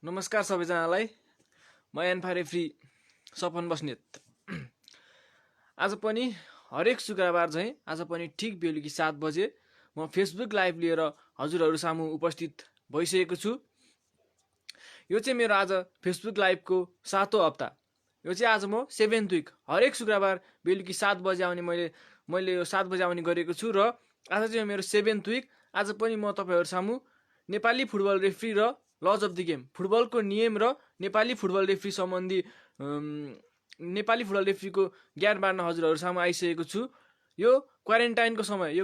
नमस्कार सबैजनालाई। म एन्फा रेफ्री सपन बस्नेत। आज पनि हरेक शुक्रबार चाहिँ आज पनि ठिक बेलुकी 7 बजे म फेसबुक लाइभ लिएर हजुरहरू सामु उपस्थित भइसकेको छु। यो चाहिँ मेरो आज फेसबुक लाइभको 7औं हप्ता। यो चाहिँ आज म 7th विक हरेक शुक्रबार बेलुकी 7 बजे आउने मैले यो 7 बजे आउने गरेको छु र आज चाहिँ मेरो 7th विक। आज पनि म तपाईहरु सामु नेपाली फुटबल रेफ्री र लज अफ द गेम, फुटबलको नियम र नेपाली फुटबल रेफ्री सम्बन्धी नेपाली फुटबल रेफ्रीको ज्ञान बाँड्न हजुरहरू सामु आइसकेको छु। यो क्वारेन्टाइनको समय, यो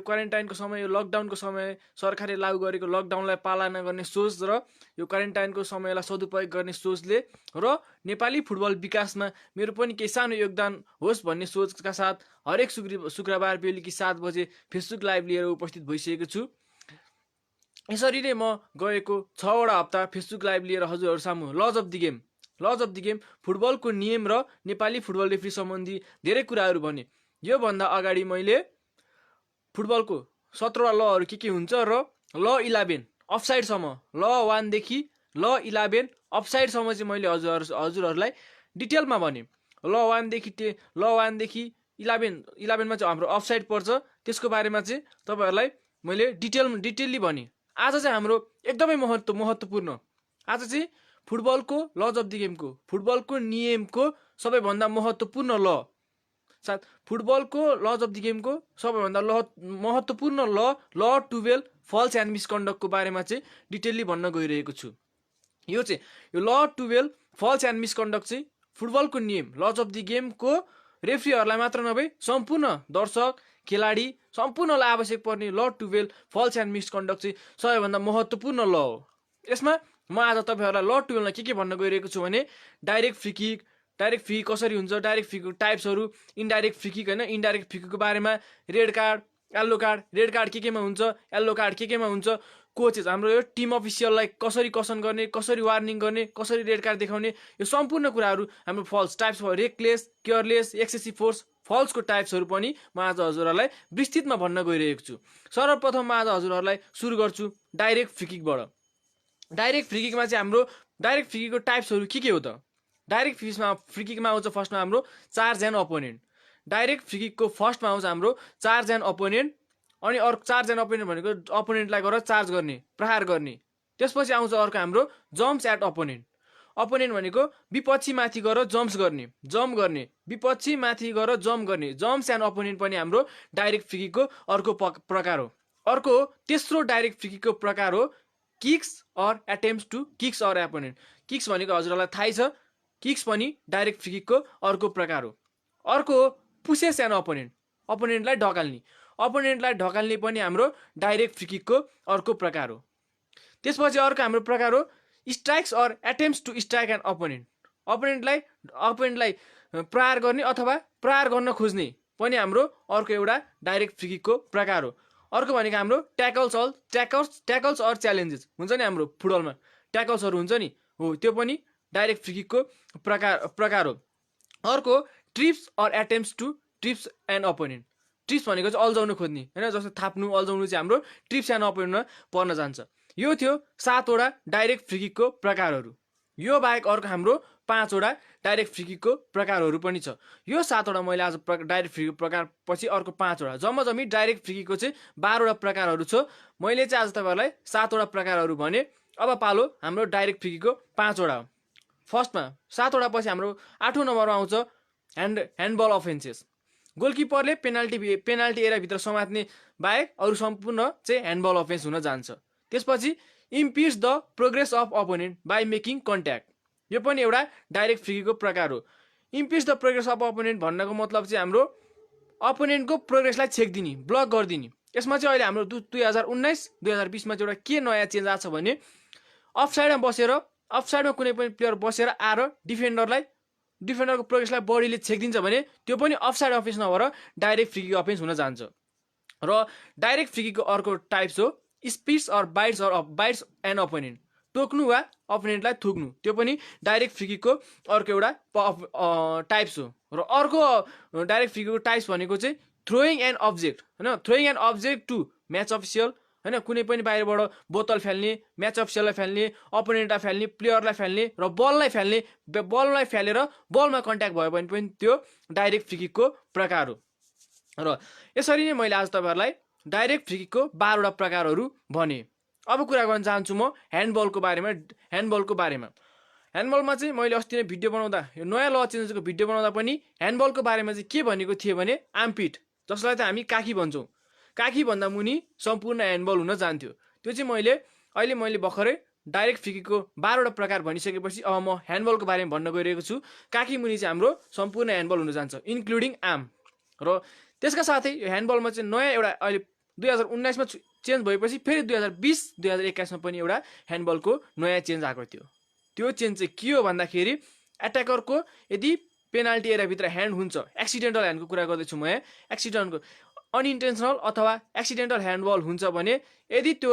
लकडाउनको समय, सरकारले लागू गरेको लकडाउनलाई पालना गर्ने सोच र यो क्वारेन्टाइनको समयलाई सदुपयोग गर्ने सोचले र नेपाली फुटबल विकासमा मेरो पनि केही सानो योगदान होस् भन्ने सोचका साथ हरेक शुक्रबार बेलुकी 7 बजे फेसबुक लाइभ लिएर उपस्थित भइसकेको छु। यसरी नै म गएको 6वटा हप्ता फेसबुक लाइभ लिएर हजुरहरू सामु लज अफ द गेम फुटबलको नियम र नेपाली फुटबल रेफ्री सम्बन्धी धेरै कुराहरू भने। यो भन्दा अगाडि मैले फुटबलको 17वटा लहरू के हुन्छ र ल 11 अफसाइड सम्म, ल 1 देखि ल 11 अफसाइड सम्म चाहिँ मैले हजुरहरूलाई डिटेलमा भने। ल 1 देखि 11 मा चाहिँ हाम्रो अफसाइड पर्छ, त्यसको बारेमा चाहिँ तपाईहरुलाई मैले डिटेलली भने। आज चाहिँ हाम्रो एकदमै महत्त्वपूर्ण, आज चाहिँ फुटबलको लज अफ द गेमको, फुटबलको नियमको सबैभन्दा महत्त्वपूर्ण ल, साथ फुटबलको लज अफ द गेमको सबैभन्दा महत्त्वपूर्ण ल 12 फल्स एन्ड मिसकन्डक्टको बारेमा चाहिँ डिटेलली भन्न गइरहेको छु। यो ल 12 फल्स एन्ड मिसकन्डक्ट चाहिँ फुटबलको नियम, लज अफ द गेमको रेफ्रीहरूलाई मात्र नभई सम्पूर्ण दर्शक, खेलाडी सम्पूर्णलाई आवश्यक पर्ने ल 12 फल्स एन्ड मिसकन्डक्ट चाहिँ सबैभन्दा महत्त्वपूर्ण ल हो। यसमा म आज तपाईहरुलाई ल 12 मा के भन्न गइरहेको छु भने डाइरेक्ट फ्री किक कसरी हुन्छ, डाइरेक्ट फ्री किक टाइप्सहरु, इनडाइरेक्ट फ्री किक हैन, इनडाइरेक्ट फ्री किकको बारेमा, red card, yellow card, red card केमा हुन्छ, येल्लो कार्ड केमा हुन्छ, कोचेस हाम्रो यो टिम अफिसियललाई कसरी कसन गर्ने, कसरी वार्निङ गर्ने, कसरी रेड कार्ड देखाउने, यो सम्पूर्ण कुराहरू हाम्रो फल्स टाइप्स भयो, रेकलेस, केयरलेस, एक्सेसिभ फोर्स, फल्सको टाइप्सहरू पनि म आज हजुरहरूलाई विस्तृतमा भन्न गइरहेको छु। सर्वप्रथम म आज हजुरहरूलाई सुरु गर्छु डाइरेक्ट फ्री किकबाट। डाइरेक्ट फ्री किकमा चाहिँ हाम्रो डाइरेक्ट फ्री किकको टाइप्सहरू के हो त? डाइरेक्ट फ्री किकमा आउँछ फर्स्टमा हाम्रो charge and opponent. Direct free किकको फर्स्टमा आउँछ हाम्रो चार्ज एन्ड अपोनेन्ट, अनि अर्को चार्ज एन्ड अपोनेन्ट भनेको अपोनेन्टलाई गएर चार्ज गर्ने, प्रहार गर्ने। त्यसपछि आउँछ अर्को हाम्रो जम्प्स एट अपोनेन्ट। अपोनेन्ट भनेको विपक्षी माथि गएर जम्प गर्ने, विपक्षी माथि गएर जम्प गर्ने। जम्प्स एन्ड अपोनेन्ट पनि हाम्रो डाइरेक्ट फ्री किकको अर्को प्रकार हो। अर्को तेस्रो डाइरेक्ट फ्री किकको प्रकार हो kicks or attempts to kicks or opponent. Kicks भनेको हजुरहरूलाई थाहै छ, किक्स पनि डाइरेक्ट फ्री किकको अर्को प्रकार हो। अर्को पुसेस एन्ड अपोनेन्ट, अपोनेन्टलाई ढकाल्ने पनि हाम्रो डाइरेक्ट फ्री किकको अर्को प्रकार हो। त्यसपछि अर्को हाम्रो प्रकार हो strikes or attempts to strike and opponent. अपोनेन्टलाई प्रहार गर्ने अथवा प्रहार गर्न खोज्ने पनि हाम्रो अर्को एउटा डाइरेक्ट फ्री किकको प्रकार हो। अर्को भनेको हाम्रो ट्याकल्स अर च्यालेन्जेस हुन्छ नि, हाम्रो फुटबलमा ट्याकल्सहरू हुन्छ नि, हो त्यो पनि डाइरेक्ट फ्री किकको प्रकार हो। अर्को trips or attempts to trips and opponent. Trips भनेको चाहिँ अल्झाउनु खोज्ने हैन, जस्तो थाप्नु, अल्झाउनु चाहिँ हाम्रो ट्रिप्स एन्ड अपोनेन्टमा पर्न जान्छ। यो थियो 7वटा डाइरेक्ट फ्री किकको प्रकारहरू। यो बाहेक अर्को हाम्रो 5वटा डाइरेक्ट फ्री किकको प्रकारहरू पनि छ। यो 7वटा मैले आज डाइरेक्ट फ्री किक प्रकार पछि अर्को 5वटा, जम्मी डाइरेक्ट फ्री किकको चाहिँ 12वटा प्रकारहरू छ। मैले चाहिँ आज तपाईहरुलाई 7वटा प्रकारहरू भने। अब पालो हाम्रो डाइरेक्ट फ्री किकको 5वटा हो। फर्स्टमा 7वटा पछि हाम्रो 8औं नम्बरमा आउँछ ह्यान्डबल अफेन्सेस। गोलकिपरले पेनाल्टी एरियाभित्र समात्ने बाहेक अरू सम्पूर्ण चाहिँ ह्यान्डबल अफेन्स हुन जान्छ। त्यसपछि impedes the progress of opponent by making contact. यो पनि एउटा डाइरेक्ट फ्री किकको प्रकार हो। Impedes the progress of opponent भन्नको मतलब चाहिँ हाम्रो अपोनेन्टको प्रोग्रेसलाई छेक्दिने, ब्लक गरिदिने। यसमा चाहिँ अहिले हाम्रो 2019-2020 मा चाहिँ एउटा के नयाँ चेन्ज आएको छ भने अफसाइडमा कुनै पनि प्लेयर बसेर आएर डिफेन्डरको प्रोग्रेसलाई बडीले छेक्दिन्छ भने त्यो पनि अफसाइड अफेन्स नभएर डाइरेक्ट फ्री किक अफेन्स हुन जान्छ। र डाइरेक्ट फ्री किकको अर्को टाइप्स हो spits or bites and opponent. टोक्नु वा अपोनेन्टलाई थुक्नु, त्यो पनि डाइरेक्ट फ्री किकको अर्को एउटा टाइप्स हो। र अर्को डाइरेक्ट फ्री किकको टाइप्स भनेको चाहिँ थ्रोइङ एन अब्जेक्ट हैन, throwing an object to match official हैन, कुनै पनि बाहिरबाट बोतल फाल्ने, म्याच अफिसियललाई फाल्ने, अपोनेन्टलाई फाल्ने, प्लेयरलाई फाल्ने र बललाई फाल्ने, बललाई फालेर बलमा कन्ट्याक्ट भयो भने पनि त्यो डाइरेक्ट फ्री किकको प्रकार हो। र यसरी नै मैले आज तपाईहरुलाई डाइरेक्ट फ्री किकको 12 वटा प्रकारहरू भने। अब कुरा गर्न चाहन्छु म ह्यान्डबलको बारेमा। ह्यान्डबलमा चाहिँ मैले अस्ति नै भिडियो बनाउँदा, यो नयाँ ल चेन्जको भिडियो बनाउँदा पनि ह्यान्डबलको बारेमा चाहिँ के भनेको थिएँ भने आर्मपिट, जसलाई चाहिँ हामी काखी भन्छौँ, काखी भन्दा मुनि सम्पूर्ण ह्यान्डबल हुन जान्थ्यो। त्यो चाहिँ अहिले मैले भर्खरै डाइरेक्ट फ्री किकको 12 वटा प्रकार भनिसकेपछि अब म ह्यान्डबलको बारेमा भन्न गइरहेको छु। काखी मुनि चाहिँ हाम्रो सम्पूर्ण ह्यान्डबल हुन जान्छ, इन्क्लुडिङ आर्म। र त्यसका साथै यो ह्यान्डबलमा चाहिँ नयाँ एउटा अहिले 2019 मा चेन्ज भएपछि फेरि 2020 2021 मा पनि एउटा ह्यान्डबलको नयाँ चेन्ज आएको थियो। त्यो चेन्ज चाहिँ के हो भन्दाखेरि एट्याकरको यदि पेनाल्टी एरियाभित्र ह्यान्ड हुन्छ, एक्सिडेन्टल ह्यान्डको कुरा गर्दैछु म यहाँ, एक्सिडेन्टको अनइन्टेन्सनल अथवा एक्सिडेन्टल ह्यान्डबल हुन्छ भने यदि त्यो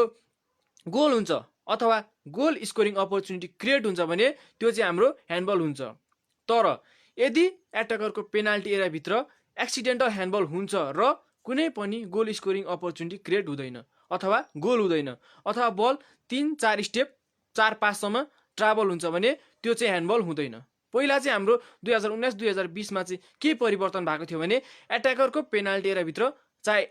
गोल हुन्छ अथवा गोल स्कोरिङ अपर्च्युनिटी क्रिएट हुन्छ भने त्यो चाहिँ हाम्रो ह्यान्डबल हुन्छ। तर यदि एट्याकरको पेनाल्टी एरियाभित्र एक्सिडेन्टल ह्यान्डबल हुन्छ र कुनै पनि गोल स्कोरिङ अपर्च्युनिटी क्रिएट हुँदैन अथवा गोल हुँदैन अथवा बल 3-4 स्टेप 4-5 सम्म ट्राभल हुन्छ भने त्यो चाहिँ ह्यान्डबल हुँदैन। पहिला चाहिँ हाम्रो 2019 2020 मा चाहिँ के परिवर्तन भएको थियो भने एट्याकरको पेनाल्टी एरियाभित्र चाहे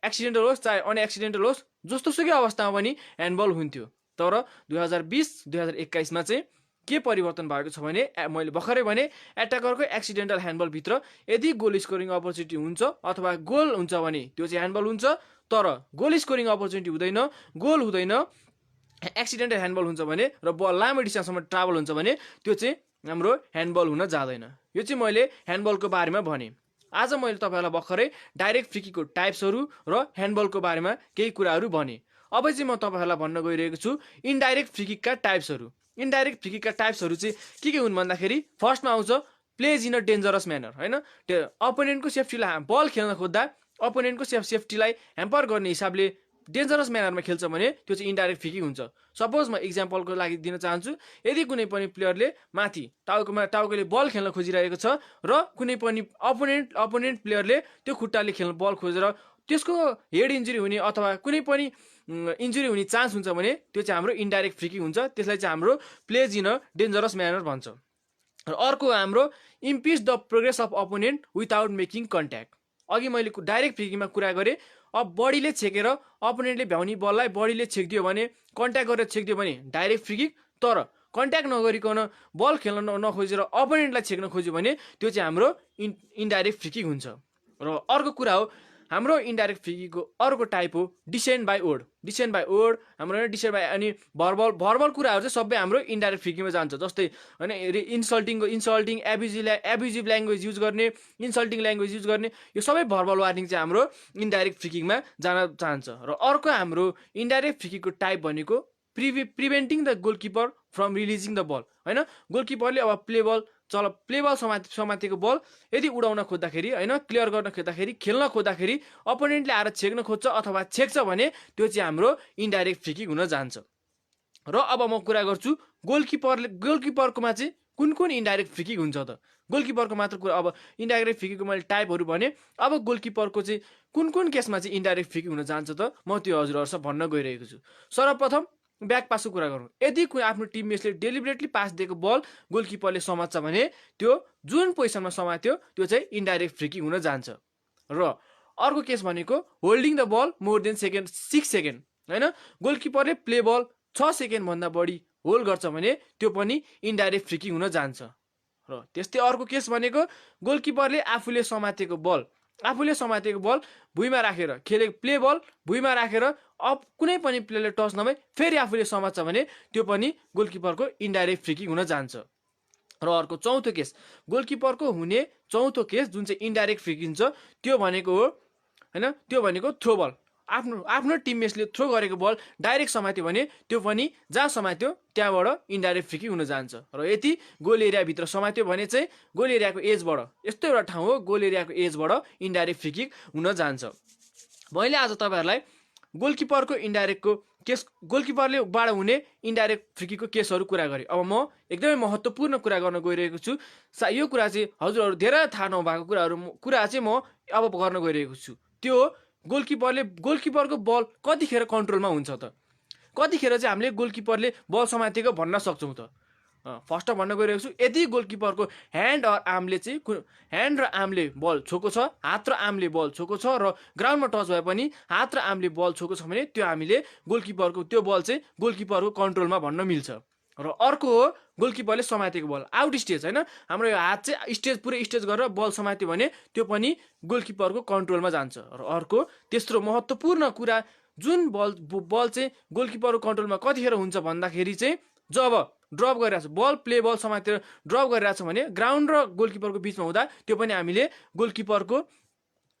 एक्सिडेन्टल होस् चाहे अनएक्सिडेन्टल होस् जस्तोसुकै अवस्थामा पनि ह्यान्डबल हुन्थ्यो। तर 2020 2021 मा चाहिँ के परिवर्तन भएको छ भने मैले भर्खरै भने एट्याकरको एक्सिडेन्टल ह्यान्डबलभित्र यदि गोल स्कोरिङ अपर्च्युनिटी हुन्छ अथवा गोल हुन्छ भने त्यो चाहिँ ह्यान्डबल हुन्छ। तर गोल स्कोरिङ अपर्च्युनिटी हुँदैन, गोल हुँदैन, एक्सिडेन्टल ह्यान्डबल हुन्छ भने र बल लामो डिस्टेन्ससम्म ट्राभल हुन्छ भने त्यो चाहिँ हाम्रो ह्यान्डबल हुन जाँदैन। यो चाहिँ मैले ह्यान्डबलको बारेमा भने। आज मैले तपाईहरुलाई भर्खरै डाइरेक्ट फ्री किकको टाइप्सहरू र ह्यान्डबलको बारेमा केही कुराहरू भने। अब चाहिँ म तपाईहरुलाई भन्न गइरहेको छु इनडाइरेक्ट फ्री किकका टाइप्सहरू। इनडाइरेक्ट फ्री किकका टाइप्सहरू चाहिँ के हुन् भन्दाखेरि फर्स्टमा आउँछ plays in a dangerous manner, हैन, त्यो अपोनेन्टको सेफ्टीलाई बल खेल्न खोज्दा अपोनेन्टको सेफ्टीलाई ह्याम्पर गर्ने हिसाबले डेन्जरस म्यानरमा खेल्छ भने त्यो चाहिँ इनडाइरेक्ट फ्री किक हुन्छ। सपोज म इक्जाम्पलको लागि दिन चाहन्छु, यदि कुनै पनि प्लेयरले माथि टाउकोले बल खेल्न खोजिरहेको छ र कुनै पनि अपोनेन्ट प्लेयरले त्यो खुट्टाले खेल्न बल खोजेर त्यसको हेड इन्जुरी हुने अथवा कुनै पनि इन्जुरी हुने चान्स हुन्छ भने त्यो चाहिँ हाम्रो इनडाइरेक्ट फ्री किक हुन्छ। त्यसलाई चाहिँ हाम्रो plays in a dangerous manner भन्छ। र अर्को हाम्रो impede the progress of opponent without making contact. अघि मैले डाइरेक्ट फ्री किकमा कुरा गरेँ, अब बडीले छेकेर अपोनेन्टले भ्याउने बललाई बडीले छेकिदियो भने, कन्ट्याक्ट गरेर छेकिदियो भने डाइरेक्ट फ्री किक। तर कन्ट्याक्ट नगरिकन बल खेल्न नखोजेर अपोनेन्टलाई छेक्न खोज्यो भने त्यो चाहिँ हाम्रो इनडाइरेक्ट फ्री किक हुन्छ। र अर्को कुरा हो हाम्रो इनडाइरेक्ट फ्री किकको अर्को टाइप हो descend by word. Descend by word हाम्रो डिसेन्ड बाई अनि भर्बल कुराहरू चाहिँ सबै हाम्रो इनडाइरेक्ट फ्री किकमा जान्छ। जस्तै हैन इन्सल्टिङ एब्युजिभ ल्याङ्ग्वेज युज गर्ने, इन्सल्टिङ ल्याङ्ग्वेज युज गर्ने, यो सबै भर्बल वार्निङ चाहिँ हाम्रो इनडाइरेक्ट फ्री किकमा जान चाहन्छ। र अर्को हाम्रो इनडाइरेक्ट फ्री किकको टाइप भनेको preventing the goalkeeper from releasing the ball, हैन, गोलकिपरले अब प्ले बल समातेको बल यदि उडाउन खोज्दाखेरि, हैन, क्लियर गर्न खोज्दाखेरि, खेल्न खोज्दाखेरि अपोनेन्टले आएर छेक्न खोज्छ अथवा छेक्छ भने त्यो चाहिँ हाम्रो इनडाइरेक्ट फ्री किक हुन जान्छ। र अब म कुरा गर्छु गोलकिपरकोमा चाहिँ कुन इनडाइरेक्ट फ्री किक हुन्छ त। गोलकिपरको मात्र कुरा, अब इनडाइरेक्ट फ्री किकको मैले टाइपहरू भने, अब गोलकिपरको चाहिँ कुन केसमा चाहिँ इनडाइरेक्ट फ्री किक हुन जान्छ त म त्यो हजुरहरुसँग भन्न गइरहेको छु। सर्वप्रथम ब्याक पासको कुरा गरौँ। यदि आफ्नो टिममेट्सले डेलिबरेटली पास दिएको बल गोलकिपरले समात्छ भने त्यो जुन पोजिसनमा समात्यो त्यो चाहिँ इनडाइरेक्ट फ्री किक हुन जान्छ। र अर्को केस भनेको holding the ball more than 6 second, हैन, गोलकिपरले प्ले बल 6 सेकेन्ड भन्दा बढी होल्ड गर्छ भने त्यो पनि इनडाइरेक्ट फ्री किक हुन जान्छ। र त्यस्तै अर्को केस भनेको गोलकिपरले आफूले समातेको बल भुइँमा राखेर खेलेको प्ले बल भुइँमा राखेर अब कुनै पनि प्लेयरले टच नभई फेरि आफूले समात्छ भने त्यो पनि गोलकिपरको इनडाइरेक्ट फ्री किक हुन जान्छ। र अर्को चौथो केस, गोलकिपरको हुने चौथो केस जुन चाहिँ इनडाइरेक्ट फ्री किक हुन्छ त्यो भनेको हो, हैन, त्यो भनेको थ्रो बल। आफ्नो टिममेट्सले थ्रो गरेको बल डाइरेक्ट समात्यो भने त्यो पनि जहाँ समात्यो त्यहाँबाट इनडाइरेक्ट फ्री किक हुन जान्छ। र यदि गोल एरियाभित्र समात्यो भने चाहिँ गोल एरियाको एजबाट, यस्तो एउटा ठाउँ हो गोल एरियाको एजबाट इनडाइरेक्ट फ्री किक हुन जान्छ। मैले आज तपाईहरुलाई गोलकिपरको इनडाइरेक्टको केस, गोलकिपरले बाट हुने इनडाइरेक्ट फ्री किकको केसहरू कुरा गरेँ। अब म एकदमै महत्त्वपूर्ण कुरा गर्न गइरहेको छु। यो कुरा चाहिँ हजुरहरु धेरै थाहा नभएको कुरा चाहिँ म अब गर्न गइरहेको छु। त्यो गोलकिपरको बल कतिखेर कन्ट्रोलमा हुन्छ त? कतिखेर चाहिँ हामीले गोलकिपरले बल समातेको भन्न सक्छौँ त? फर्स्ट भन्न गइरहेको छु, यदि गोलकिपरको ह्यान्ड र आर्मले बल छोको छ, हात र आर्मले बल छोको छ र ग्राउन्डमा टच भए पनि हात र आर्मले बल छोको छ भने त्यो हामीले गोलकिपरको त्यो बल चाहिँ गोलकिपरको कन्ट्रोलमा भन्न मिल्छ। र अर्को हो गोलकिपरले समातेको बल आउट स्टेज, होइन, हाम्रो यो हात चाहिँ पुरै स्टेज गरेर बल समात्यो भने त्यो पनि गोलकिपरको कन्ट्रोलमा जान्छ। र अर्को तेस्रो महत्त्वपूर्ण कुरा, जुन बल चाहिँ गोलकिपरको कन्ट्रोलमा कतिखेर हुन्छ भन्दाखेरि चाहिँ जब ड्रप गरिरहेको छ, बल समातेर ड्रप गरिरहेको छ भने ग्राउन्ड र गोलकिपरको बिचमा हुँदा त्यो पनि हामीले गोलकिपरको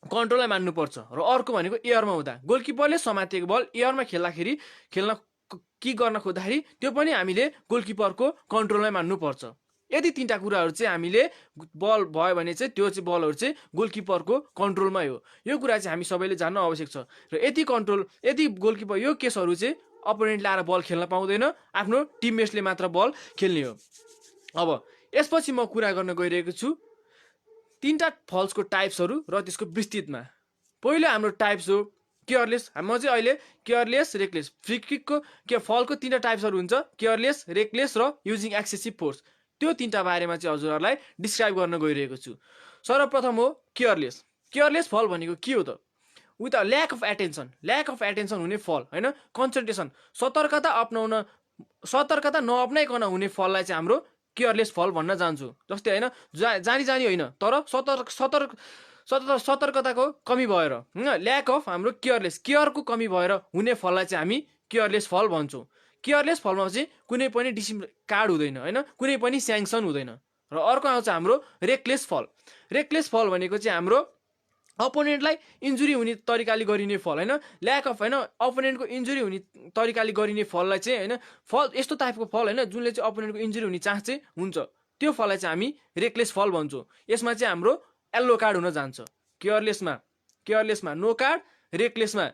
कन्ट्रोललाई मान्नुपर्छ। र अर्को भनेको एयरमा हुँदा, गोलकिपरले समातेको बल एयरमा खेल्न के गर्न खोज्दाखेरि त्यो पनि हामीले गोलकिपरको कन्ट्रोलमै मान्नुपर्छ। यदि तीनटा कुराहरू चाहिँ हामीले बल भयो भने चाहिँ त्यो चाहिँ बलहरू चाहिँ गोलकिपरको कन्ट्रोलमै हो। यो कुरा चाहिँ हामी सबैले जान्न आवश्यक छ। र यदि गोलकिपर यो केसहरू चाहिँ अपोनेन्टले आएर बल खेल्न पाउँदैन, आफ्नो टिममेट्सले मात्र बल खेल्ने हो। अब यसपछि म कुरा गर्न गइरहेको छु तीनटा फल्सको टाइप्सहरू र त्यसको विस्तृतमा। पहिलो हाम्रो टाइप्स हो केयरलेस। म चाहिँ अहिले केयरलेस, रेकलेस, फ्री किकको फलको तीनटा टाइप्सहरू हुन्छ, केयरलेस, रेकलेस र युजिङ एक्सेसिभ फोर्स। त्यो तीनटा बारेमा चाहिँ हजुरहरूलाई डिस्क्राइब गर्न गइरहेको छु। सर्वप्रथम हो केयरलेस। केयरलेस फल भनेको के हो त? With a lack of attention हुने फल, होइन, कन्सन्ट्रेसन, सतर्कता नअप्नाइकन हुने फललाई चाहिँ हाम्रो केयरलेस फल भन्न जान्छु। जस्तै, होइन, जानी होइन तर सतर्कताको कमी भएर, ल्याक अफ हाम्रो केयरको कमी भएर हुने फललाई चाहिँ हामी केयरलेस फल भन्छौँ। केयरलेस फलमा चाहिँ कुनै पनि डिसिप्लिन कार्ड हुँदैन, होइन, कुनै पनि स्याङ्सन हुँदैन। र अर्को आउँछ हाम्रो रेकलेस फल। रेकलेस फल भनेको चाहिँ हाम्रो अपोनेन्टलाई इन्जुरी हुने तरिकाले गरिने फल, होइन, ल्याक अफ, होइन, अपोनेन्टको इन्जुरी हुने तरिकाले गरिने फललाई चाहिँ, होइन, फल यस्तो टाइपको फल, होइन, जुनले चाहिँ अपोनेन्टको इन्जुरी हुने चान्स चाहिँ हुन्छ, त्यो फललाई चाहिँ हामी रेकलेस फल भन्छौँ। यसमा चाहिँ हाम्रो येल्लो कार्ड हुन जान्छ। केयरलेसमा नो कार्ड, रेकलेसमा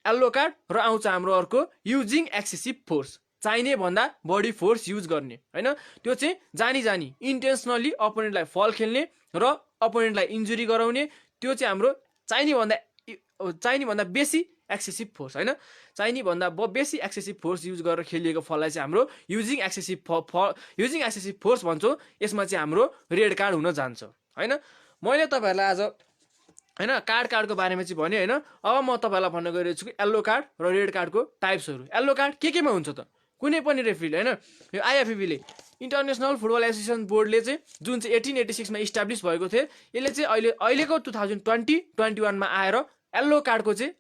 येल्लो कार्ड, र आउँछ हाम्रो अर्को युजिङ एक्सेसिभ फोर्स, चाहिने भन्दा बढी फोर्स युज गर्ने, होइन, त्यो चाहिँ जानी इन्टेन्सनली अपोनेन्टलाई फल खेल्ने र अपोनेन्टलाई इन्जुरी गराउने, त्यो चाहिँ हाम्रो चाहिने भन्दा बेसी एक्सेसिभ फोर्स, होइन, चाहिने भन्दा बेसी एक्सेसिभ फोर्स युज गरेर खेलिएको फललाई चाहिँ हाम्रो युजिङ एक्सेसिभ फोर्स भन्छौँ। यसमा चाहिँ हाम्रो रेड कार्ड हुन जान्छ, होइन। मैले तपाईँहरूलाई आज, होइन, कार्डको बारेमा चाहिँ भने, होइन। अब म तपाईँलाई भन्न गइरहेको छु कि येल्लो कार्ड र रेड कार्डको टाइप्सहरू। येल्लो कार्ड केमा हुन्छ त? कुनै पनि रेफ्रीले, होइन, यो आइएफएबीले, इन्टरनेसनल फुटबल एसोसिएसन बोर्डले चाहिँ जुन चाहिँ 1886मा इस्टाब्लिस भएको थियो, यसले चाहिँ अहिलेको 2020-21मा आएर येल्लो कार्डको चाहिँ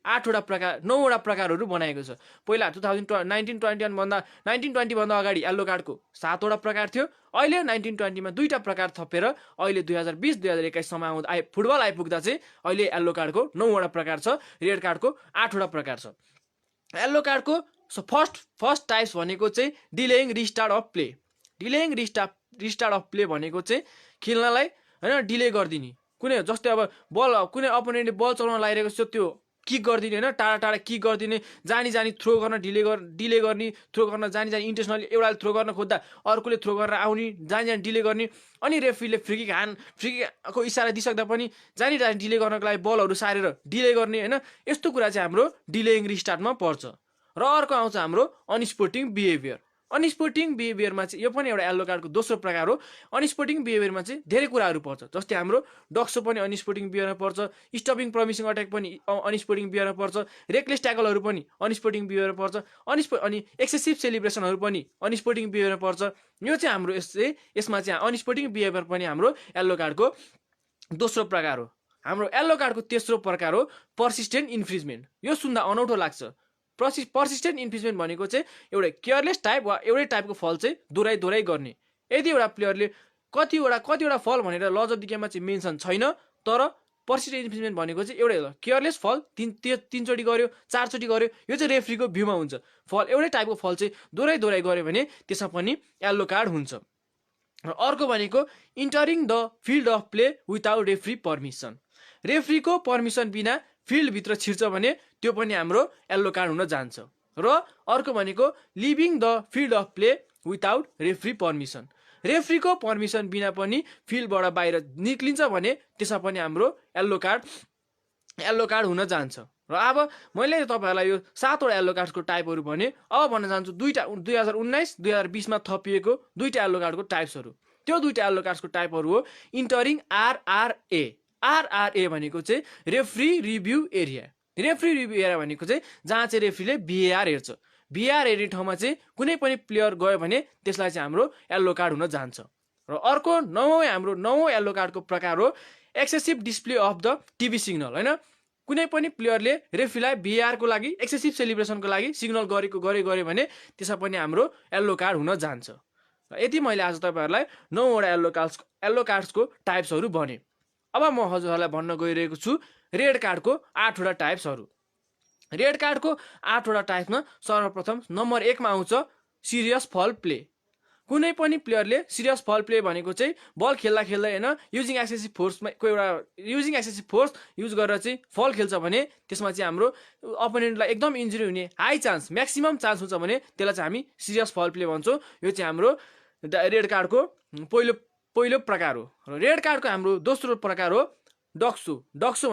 9वटा प्रकारहरू बनाएको छ। पहिला 1920 भन्दा अगाडि येल्लो कार्डको 7वटा प्रकार थियो। अहिले 1920मा 2टा प्रकार थपेर अहिले 2020-2021सम्म फुटबल आइपुग्दा चाहिँ अहिले येल्लो कार्डको 9वटा प्रकार छ, रेड कार्डको 8वटा प्रकार छ। येल्लो कार्डको फर्स्ट टाइप्स भनेको चाहिँ डिलेइङ रिस्टार्ट अफ प्ले भनेको चाहिँ खेल्नलाई, होइन, डिले गरिदिने। जस्तै अब कुनै अपोनेन्टले बल चलाउन लागिरहेको छ, त्यो किक गरिदिने, होइन, टाढा किक गरिदिने, जानी थ्रो गर्न डिले गर्ने, थ्रो गर्न जानी इन्टेन्सनली एउटाले थ्रो गर्न खोज्दा अर्कोले थ्रो गरेर आउने, जानी डिले गर्ने, अनि रेफ्रीले फ्रीकिकको इसारा दिइसक्दा पनि जानी डिले गर्नको लागि बलहरू सारेर डिले गर्ने, होइन, यस्तो कुरा चाहिँ हाम्रो डिलेइङ रिस्टार्टमा पर्छ। र अर्को आउँछ हाम्रो अनस्पोर्टिङ बिहेभियर। अनस्पोर्टिङ बिहेभियरमा चाहिँ यो पनि एउटा येल्लो कार्डको दोस्रो प्रकार हो। अनस्पोर्टिङ बिहेभियरमा चाहिँ धेरै कुराहरू पर्छ, जस्तै हाम्रो डक्सो पनि अनस्पोर्टिङ बिहेभियरमा पर्छ, स्टपिङ प्रमिसिङ अट्याक पनि अनस्पोर्टिङ बिहेभियरमा पर्छ, रेकलेस ट्याकलहरू पनि अनस्पोर्टिङ बिहेभियरमा पर्छ, अनि एक्सेसिभ सेलिब्रेसनहरू पनि अनस्पोर्टिङ बिहेभियरमा पर्छ। यो चाहिँ हाम्रो यसमा चाहिँ अनस्पोर्टिङ बिहेभियर पनि हाम्रो येल्लो कार्डको दोस्रो प्रकार हो। हाम्रो येल्लो कार्डको तेस्रो प्रकार हो पर्सिस्टेन्ट इन्फ्रिजमेन्ट। यो सुन्दा अनौठो लाग्छ। पर्सिस्टेन्ट इन्फ्रिजमेन्ट भनेको चाहिँ एउटा केयरलेस टाइप वा एउटै टाइपको फल चाहिँ दोहोऱ्याइ गर्ने। यदि एउटा प्लेयरले कतिवटा फल भनेर लज अफ द गेममा चाहिँ मेन्सन छैन, तर पर्सिस्टेन्ट इन्फ्रिजमेन्ट भनेको चाहिँ एउटै हो, केयरलेस फल 3चोटि गर्यो, 4चोटि गर्यो, यो चाहिँ रेफ्रीको भ्यूमा हुन्छ। फल एउटै टाइपको फल चाहिँ दोहोऱ्याइ गर्यो भने त्यसमा पनि येल्लो कार्ड हुन्छ। र अर्को भनेको entering the field of play without referee permission. रेफ्रीको पर्मिसन बिना फिल्डभित्र छिर्छ भने त्यो पनि हाम्रो येल्लो कार्ड हुन जान्छ। र अर्को भनेको leaving the field of play without referee permission. रेफ्रीको पर्मिसन बिना पनि फिल्डबाट बाहिर निक्लिन्छ भने त्यसमा पनि हाम्रो येल्लो कार्ड येल्लो कार्ड हुन जान्छ। र अब मैले तपाईँहरूलाई यो 7वटा येल्लो कार्डको टाइपहरू भने। अब भन्न चाहन्छु 2019 2020मा थपिएको 2टा येल्लो कार्डको टाइप्सहरू। त्यो 2टा येल्लो कार्डको टाइपहरू हो इन्टरिङ आरआरए। आरआरए भनेको चाहिँ referee review area. Referee review area भनेको चाहिँ जहाँ चाहिँ रेफ्रीले भिएआर हेर्छ। भिएआर हेर्ने ठाउँमा चाहिँ कुनै पनि प्लेयर गयो भने त्यसलाई चाहिँ हाम्रो येल्लो कार्ड हुन जान्छ। र अर्को हाम्रो 9औं येल्लो कार्डको प्रकार हो excessive display of the TV signal. होइन, कुनै पनि प्लेयरले रेफ्रीलाई भिएआरको लागि एक्सेसिभ सेलिब्रेसनको लागि सिग्नल गऱ्यो भने त्यसमा पनि हाम्रो येल्लो कार्ड हुन जान्छ। यति मैले आज तपाईँहरूलाई 9वटा येल्लो कार्ड्सको टाइप्सहरू भने। अब म हजुरहरूलाई भन्न गइरहेको छु रेड कार्डको 8वटा टाइप्सहरू। रेड कार्डको 8वटा टाइप्समा सर्वप्रथम नम्बर 1 मा आउँछ सिरियस फल प्ले। कुनै पनि प्लेयरले सिरियस फल प्ले भनेको चाहिँ बल खेल्दा होइन युजिङ एक्सेसिभ फोर्स युज गरेर चाहिँ फल खेल्छ भने त्यसमा चाहिँ हाम्रो अपोनेन्टलाई एकदम इन्जुरी हुने हाई चान्स, म्याक्सिमम चान्स हुन्छ भने त्यसलाई चाहिँ हामी सिरियस फल प्ले भन्छौँ। यो चाहिँ हाम्रो रेड कार्डको पहिलो प्रकार हो। र रेड कार्डको हाम्रो दोस्रो प्रकार हो DOGSO. DOGSO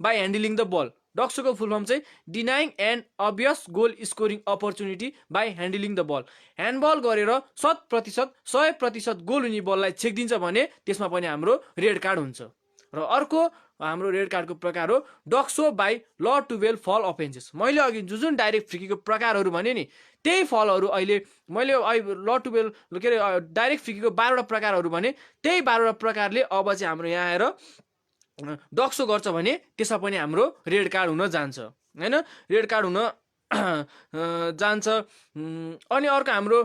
by handling the ball. डक्सोको फुल फर्म चाहिँ denying and obvious goal scoring opportunity by handling the ball. Handball गरेर 100% गोल हुने बललाई छेकिदिन्छ भने त्यसमा पनि हाम्रो रेड कार्ड हुन्छ। र अर्को हाम्रो रेड कार्डको प्रकार हो डक्सो बाई ल टुवेल फल अफेन्सेस। मैले अघि जुन डाइरेक्ट फ्रीकिकको प्रकारहरू भने नि त्यही फलहरू अहिले मैले ल टुवेल के अरे डाइरेक्ट फ्रीकिकको 12वटा प्रकारहरू भने त्यही 12वटा प्रकारले अब चाहिँ हाम्रो यहाँ आएर डक्सो गर्छ भने त्यसमा पनि हाम्रो रेड कार्ड हुन जान्छ। होइन, रेड कार्ड हुन जान्छ। अनि अर्को हाम्रो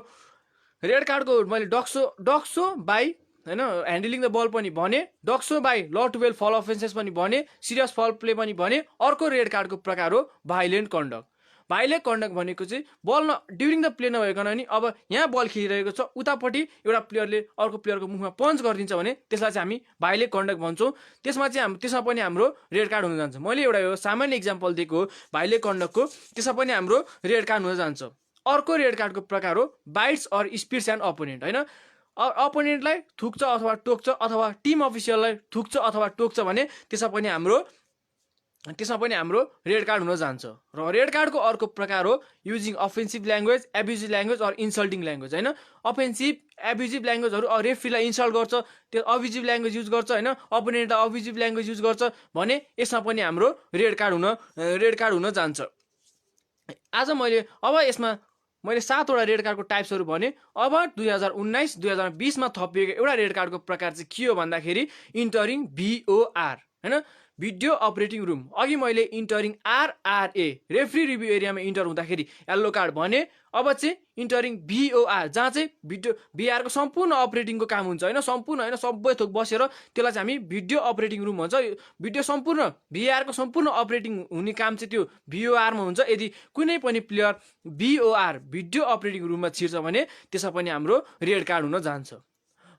रेड कार्डको मैले डक्सो बाई होइन ह्यान्डलिङ द बल पनि भने, डक्सो बाई ल टुवेल फल अफेन्सेस पनि भने, सिरियस फल प्ले पनि भने। अर्को रेड कार्डको प्रकार हो भाइलेन्ट कन्डक्ट। भाइलेन्ट कन्डक्ट भनेको चाहिँ बल ड्युरिङ द प्ले नभइकन नि अब यहाँ बल खेलिरहेको छ उतापट्टि एउटा प्लेयरले अर्को प्लेयरको मुखमा पन्च गरिदिन्छ भने त्यसलाई चाहिँ हामी भाइलेन्ट कन्डक्ट भन्छौँ। त्यसमा पनि हाम्रो रेड कार्ड हुन जान्छ। मैले एउटा यो सामान्य इक्जाम्पल दिएको हो भाइलेन्ट कन्डक्टको, त्यसमा पनि हाम्रो रेड कार्ड हुन जान्छ। अर्को रेड कार्डको प्रकार हो बाइट्स अर स्पिड्स एन्ड अपोनेन्ट। होइन, अपोनेन्टलाई थुक्छ अथवा टोक्छ अथवा टिम अफिसियललाई थुक्छ अथवा टोक्छ भने त्यसमा पनि हाम्रो रेड कार्ड हुन जान्छ। र रेड कार्डको अर्को प्रकार हो using offensive language, abusive language or insulting language. होइन, अफेन्सिभ एब्युजिभ ल्याङ्ग्वेजहरू रेफ्रीलाई इन्सल्ट गर्छ, त्यो अब्युजिभ ल्याङ्ग्वेज युज गर्छ, होइन अपोनेन्टलाई अब्युजिभ ल्याङ्ग्वेज युज गर्छ भने यसमा पनि हाम्रो रेड कार्ड हुन जान्छ। आज यसमा मैले 7वटा रेड कार्डको टाइप्सहरू भने। अब 2019 2020मा थपिएको एउटा रेड कार्डको प्रकार चाहिँ के हो भन्दाखेरि इन्टरिङ भिओआर। होइन, भिडियो अपरेटिङ रुम। अघि मैले इन्टरिङ आरआरए रेफ्री रिभ्यू एरियामा इन्टर हुँदाखेरि येल्लो कार्ड भने। अब चाहिँ इन्टरिङ भिओआर जहाँ चाहिँ भिआरको सम्पूर्ण अपरेटिङको काम हुन्छ। होइन, सबै थोक बसेर त्यसलाई चाहिँ हामी भिडियो अपरेटिङ रुम भन्छ। भिआरको सम्पूर्ण अपरेटिङ हुने काम चाहिँ त्यो भिओआरमा हुन्छ। यदि कुनै पनि प्लेयर भिओआर भिडियो अपरेटिङ रुममा छिर्छ भने त्यसमा पनि हाम्रो रेड कार्ड हुन जान्छ।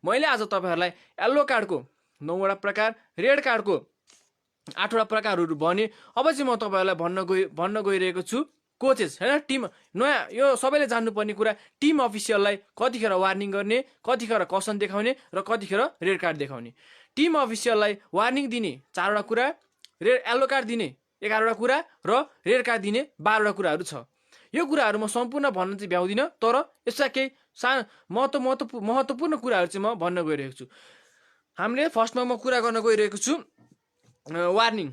मैले आज तपाईँहरूलाई येल्लो कार्डको 9वटा प्रकार, रेड कार्डको 8वटा प्रकारहरू भने। अब चाहिँ म तपाईँहरूलाई भन्न गइरहेको छु कोचेस। होइन, टिम नयाँ यो सबैले जान्नुपर्ने कुरा टिम अफिसियललाई कतिखेर वार्निङ गर्ने, कतिखेर कसन देखाउने र कतिखेर रेड कार्ड देखाउने। टिम अफिसियललाई वार्निङ दिने 4वटा कुरा, येल्लो कार्ड दिने 11वटा कुरा र रेड कार्ड दिने 12वटा कुराहरू छ। यो कुराहरू म सम्पूर्ण भन्न चाहिँ भ्याउँदिनँ, तर यस्ता केही महत्त्वपूर्ण कुराहरू चाहिँ म भन्न गइरहेको छु। हामीले फर्स्टमा म कुरा गर्न गइरहेको छु वार्निङ।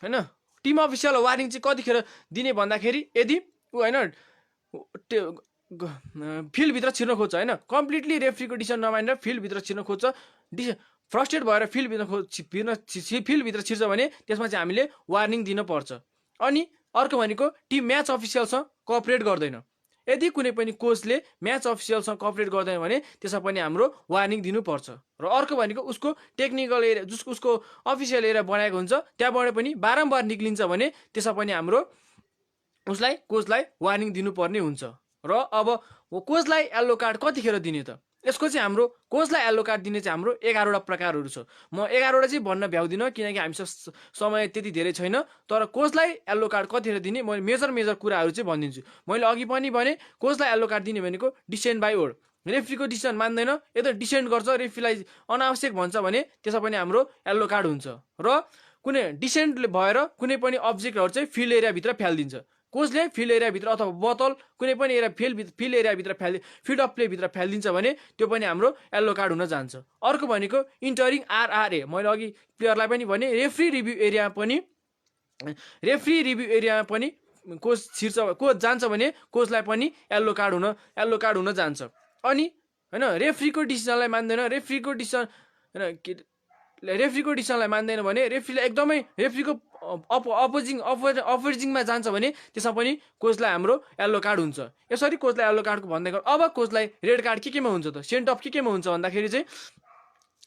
होइन, टिम अफिसियललाई वार्निङ चाहिँ कतिखेर दिने भन्दाखेरि यदि होइन फिल्डभित्र छिर्न खोज्छ, होइन कम्प्लिटली रेफ्रीको डिसिसन नमानेर फिल्डभित्र छिर्न खोज्छ, फ्रस्ट्रेट भएर फिल्डभित्र छिर्छ भने त्यसमा चाहिँ हामीले वार्निङ दिनुपर्छ। अनि अर्को भनेको टिम म्याच अफिसियलसँग कोअपरेट गर्दैन। यदि कुनै पनि कोचले म्याच अफिसियलसँग कोअपरेट गर्दैन भने त्यसमा पनि हाम्रो वार्निङ दिनुपर्छ। र अर्को भनेको उसको टेक्निकल एरिया उसको अफिसियल एरिया बनाएको हुन्छ त्यहाँबाट पनि बारम्बार निक्लिन्छ भने त्यसमा पनि हाम्रो कोचलाई वार्निङ दिनुपर्ने हुन्छ। र अब कोचलाई येल्लो कार्ड कतिखेर दिने त? यसको चाहिँ हाम्रो कोचलाई येल्लो कार्ड दिने चाहिँ हाम्रो 11वटा प्रकारहरू छ। म 11वटा चाहिँ भन्न भ्याउँदिनँ किनकि हामीसँग समय त्यति धेरै छैन। तर कोचलाई येल्लो कार्ड कतिखेर दिने मैले मेजर कुराहरू चाहिँ भनिदिन्छु। मैले अघि पनि भने कोचलाई येल्लो कार्ड दिने भनेको डिसेन्ट बाई ओर्ड। रेफ्रीको डिसिसन मान्दैन, यदि डिसेन्ट गर्छ रेफ्रीलाई अनावश्यक भन्छ भने त्यसमा पनि हाम्रो येल्लो कार्ड हुन्छ। र कुनै डिसेन्टले भएर कुनै पनि अब्जेक्टहरू चाहिँ फिल्ड एरियाभित्र फ्यालिदिन्छ। कोचले फिल्ड एरियाभित्र अथवा बोतल कुनै पनि एरिया फिल्ड एरियाभित्र फिल्ड अफ प्लेभित्र फ्यालिदिन्छ भने त्यो पनि हाम्रो येल्लो कार्ड हुन जान्छ। अर्को भनेको इन्टरिङ आरआरए, मैले अघि प्लेयरलाई पनि भने रेफ्री रिभ्यू एरियामा पनि कोच जान्छ भने कोचलाई पनि येल्लो कार्ड हुन जान्छ। अनि होइन रेफ्रीको डिसिजनलाई मान्दैन, रेफ्रीको डिसिजनलाई मान्दैन भने रेफ्रीलाई एकदमै रेफ्रीको अपोजिङमा जान्छ भने त्यसमा पनि कोचलाई हाम्रो येल्लो कार्ड हुन्छ। यसरी कोचलाई येल्लो कार्डको भन्दै गर्दा अब कोचलाई रेड कार्ड केमा हुन्छ त, सेन्ट अफ केमा हुन्छ भन्दाखेरि चाहिँ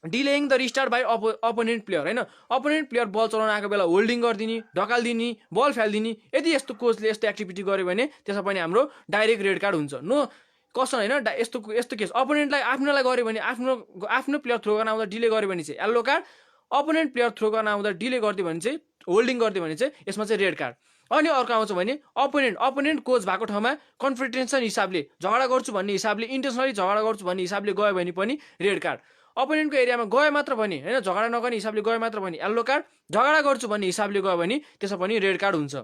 delaying the restart by opponent player, होइन अपोनेन्ट प्लेयर बल चलाउन आएको बेला होल्डिङ गरिदिने, ढकालिदिने, बल फ्यालिदिने, यदि यस्तो कोचले यस्तो एक्टिभिटी गर्यो भने त्यसमा पनि हाम्रो डाइरेक्ट रेड कार्ड हुन्छ। नो कसन होइन, यस्तो केस अपोनेन्टलाई आफ्नोलाई गर्यो भने आफ्नो प्लेयर थ्रो गर्न आउँदा डिले गर्यो भने चाहिँ yellow card, opponent player throw गर्न आउँदा डिले गरिदियो भने चाहिँ होल्डिङ गरिदियो भने चाहिँ यसमा चाहिँ रेड कार्ड। अनि अर्को आउँछ भने अपोनेन्ट कोच भएको ठाउँमा कन्फ्रन्टेसन हिसाबले झगडा गर्छु भन्ने हिसाबले इन्टेन्सनली झगडा गर्छु भन्ने हिसाबले गयो भने पनि रेड कार्ड। अपोनेन्टको एरियामा गयो मात्र भने, होइन झगडा नगर्ने हिसाबले गयो मात्र भने येल्लो कार्ड, झगडा गर्छु भन्ने हिसाबले गयो भने त्यसमा पनि रेड कार्ड हुन्छ।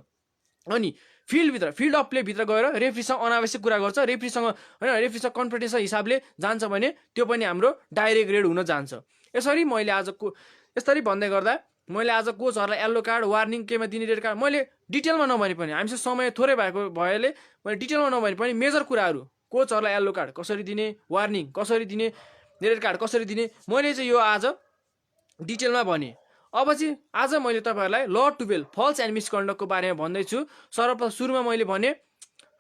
अनि फिल्ड अफ प्लेभित्र गएर रेफ्रीसँग अनावश्यक कुरा गर्छ, रेफ्रीसँग कन्फ्रन्टेसन हिसाबले जान्छ भने त्यो पनि हाम्रो डाइरेक्ट रेड हुन जान्छ। यसरी भन्दै गर्दा मैले आज कोचहरूलाई येल्लो कार्ड, वार्निङ केमा दिने, रेड कार्ड मैले डिटेलमा नभने पनि, हामीसँग समय थोरै भएको भएले मैले डिटेलमा नभने पनि मेजर कुराहरू कोचहरूलाई येल्लो कार्ड कसरी दिने, वार्निङ कसरी दिने, रेड कार्ड कसरी दिने मैले चाहिँ यो आज डिटेलमा भने। अब चाहिँ आज मैले तपाईँहरूलाई ल 12 फल्स एन्ड मिसकन्डक्टको बारेमा भन्दैछु। सर्वप्रथम सुरुमा मैले भने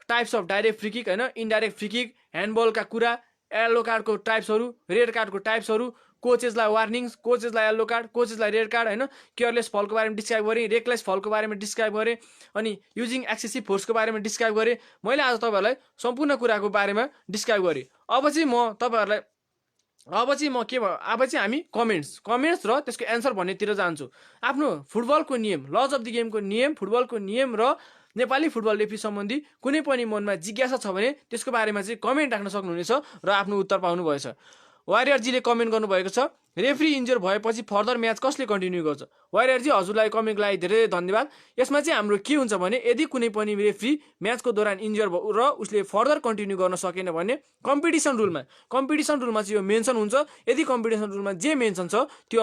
types of direct free kick, होइन इन्डाइरेक्ट फ्री किक, ह्यान्डबलका कुरा, येल्लो कार्डको टाइप्सहरू, रेड कार्डको टाइप्सहरू, कोचेसलाई वार्निङ्स, कोचेसलाई येल्लो कार्ड, कोचेसलाई रेड कार्ड, होइन केयरलेस फलको बारेमा डिस्क्राइब गरेँ, रेकलेस फलको बारेमा डिस्क्राइब गरेँ, अनि युजिङ एक्सेसिभ फोर्सको बारेमा डिस्क्राइब गरेँ। मैले आज तपाईँहरूलाई सम्पूर्ण कुराको बारेमा डिस्क्राइब गरेँ। अब चाहिँ हामी कमेन्ट्स र त्यसको एन्सर भन्नेतिर जान्छु। आफ्नो फुटबलको नियम, लज अफ द गेमको नियम, फुटबलको नियम र नेपाली फुटबल रेफ्री सम्बन्धी कुनै पनि मनमा जिज्ञासा छ भने त्यसको बारेमा चाहिँ कमेन्ट राख्न सक्नुहुनेछ र आफ्नो उत्तर पाउनुभएछ। वारियरजीले कमेन्ट गर्नुभएको छ, रेफ्री इन्जर भएपछि फर्दर म्याच कसले कन्टिन्यू गर्छ? वारियरजी हजुरलाई कमेन्टको लागि धेरै धन्यवाद। यसमा चाहिँ हाम्रो के हुन्छ भने यदि कुनै पनि रेफ्री म्याचको दौरान इन्जर भयो र उसले फर्दर कन्टिन्यू गर्न सकेन भने कम्पिटिसन रुलमा चाहिँ यो मेन्सन हुन्छ। यदि कम्पिटिसन रुलमा जे मेन्सन छ त्यो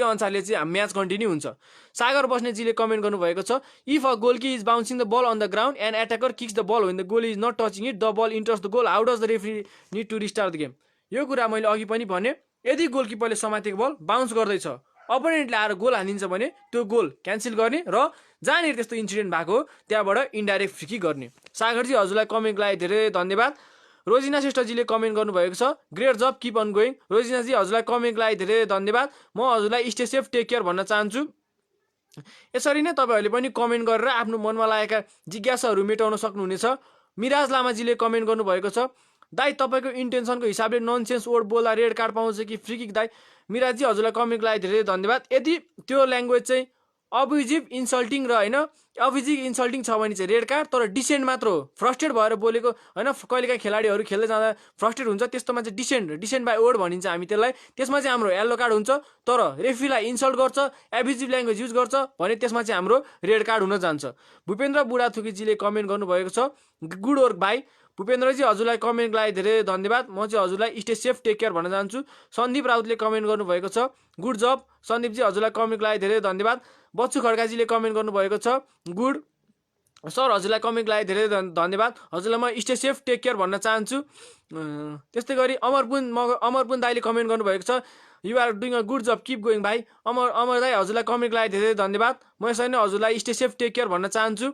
अनुसारले चाहिँ म्याच कन्टिन्यू हुन्छ। सागर बस्नेतजीले कमेन्ट गर्नुभएको छ, if a goalie is bouncing the ball on the ground and attacker kicks the ball when the goal is not touching it, the ball enters the goal, how does the referee need to restart the game? यो कुरा मैले अघि पनि भने, यदि गोलकिपरले समातेको बल bounce गर्दैछ, अपोनेन्टले आएर goal हानिदिन्छ भने त्यो गोल क्यान्सल गर्ने र जहाँनिर त्यस्तो इन्सिडेन्ट भएको त्यहाँबाट इन्डाइरेक्ट फ्री किक गर्ने। सागरजी हजुरलाई कमेन्टको लागि धेरै धन्यवाद। रोजिना श्रेष्ठजीले कमेन्ट गर्नुभएको छ, great job keep on going. रोजिनाजी हजुरलाई कमेन्टको लागि धेरै धन्यवाद। म हजुरलाई स्टे सेफ, टेक केयर भन्न चाहन्छु। यसरी नै तपाईँहरूले पनि कमेन्ट गरेर आफ्नो मनमा लागेका जिज्ञासाहरू मेटाउन सक्नुहुनेछ। मिराज लामाजीले कमेन्ट गर्नुभएको छ, दाइ तपाईँको इन्टेन्सनको हिसाबले ननसेन्स वर्ड बोल्दा रेड कार्ड पाउँछ कि फ्री किक? दाइ मिराजी हजुरलाई कमेन्टको लागि धेरै धन्यवाद। यदि त्यो ल्याङ्ग्वेज चाहिँ अब्युजिभ इन्सल्टिङ र होइन अब्युजिभ इन्सल्टिङ छ भने चाहिँ रेड कार्ड, तर डिसेन्ट मात्र हो, फ्रस्ट्रेट भएर बोलेको होइन, कहिलेकाहीँ खेलाडीहरू खेल्दै जाँदा फ्रस्ट्रेट हुन्छ, त्यस्तोमा चाहिँ डिसेन्ट बाई वर्ड भनिन्छ हामी त्यसलाई, त्यसमा चाहिँ हाम्रो येल्लो कार्ड हुन्छ। तर रेफ्रीलाई इन्सल्ट गर्छ, एब्युजिभ ल्याङ्ग्वेज युज गर्छ भने त्यसमा चाहिँ हाम्रो रेड कार्ड हुन जान्छ। भूपेन्द्र बुढाथुकीजीले कमेन्ट गर्नुभएको छ, गुड वर्क भाइ। भूपेन्द्रजी हजुरलाई कमेन्टको लागि धेरै धन्यवाद। म चाहिँ हजुरलाई स्टे सेफ, टेक केयर भन्न चाहन्छु। सन्दीप राउतले कमेन्ट गर्नुभएको छ, गुड जब। सन्दीपजी हजुरलाई कमेन्टको लागि धेरै धन्यवाद। बच्चु खड्काजीले कमेन्ट गर्नुभएको छ, गुड सर हजुरलाई कमेन्टको लागि धेरै धन्यवाद। हजुरलाई म स्टे सेफ, टेक केयर भन्न चाहन्छु। त्यस्तै गरी अमरपुन दाईले कमेन्ट गर्नुभएको छ, you are doing a good job, keep going भाइ। अमर दाई हजुरलाई कमेन्टको लागि धेरै धन्यवाद। म यसरी नै हजुरलाई स्टे सेफ, टेक केयर भन्न चाहन्छु।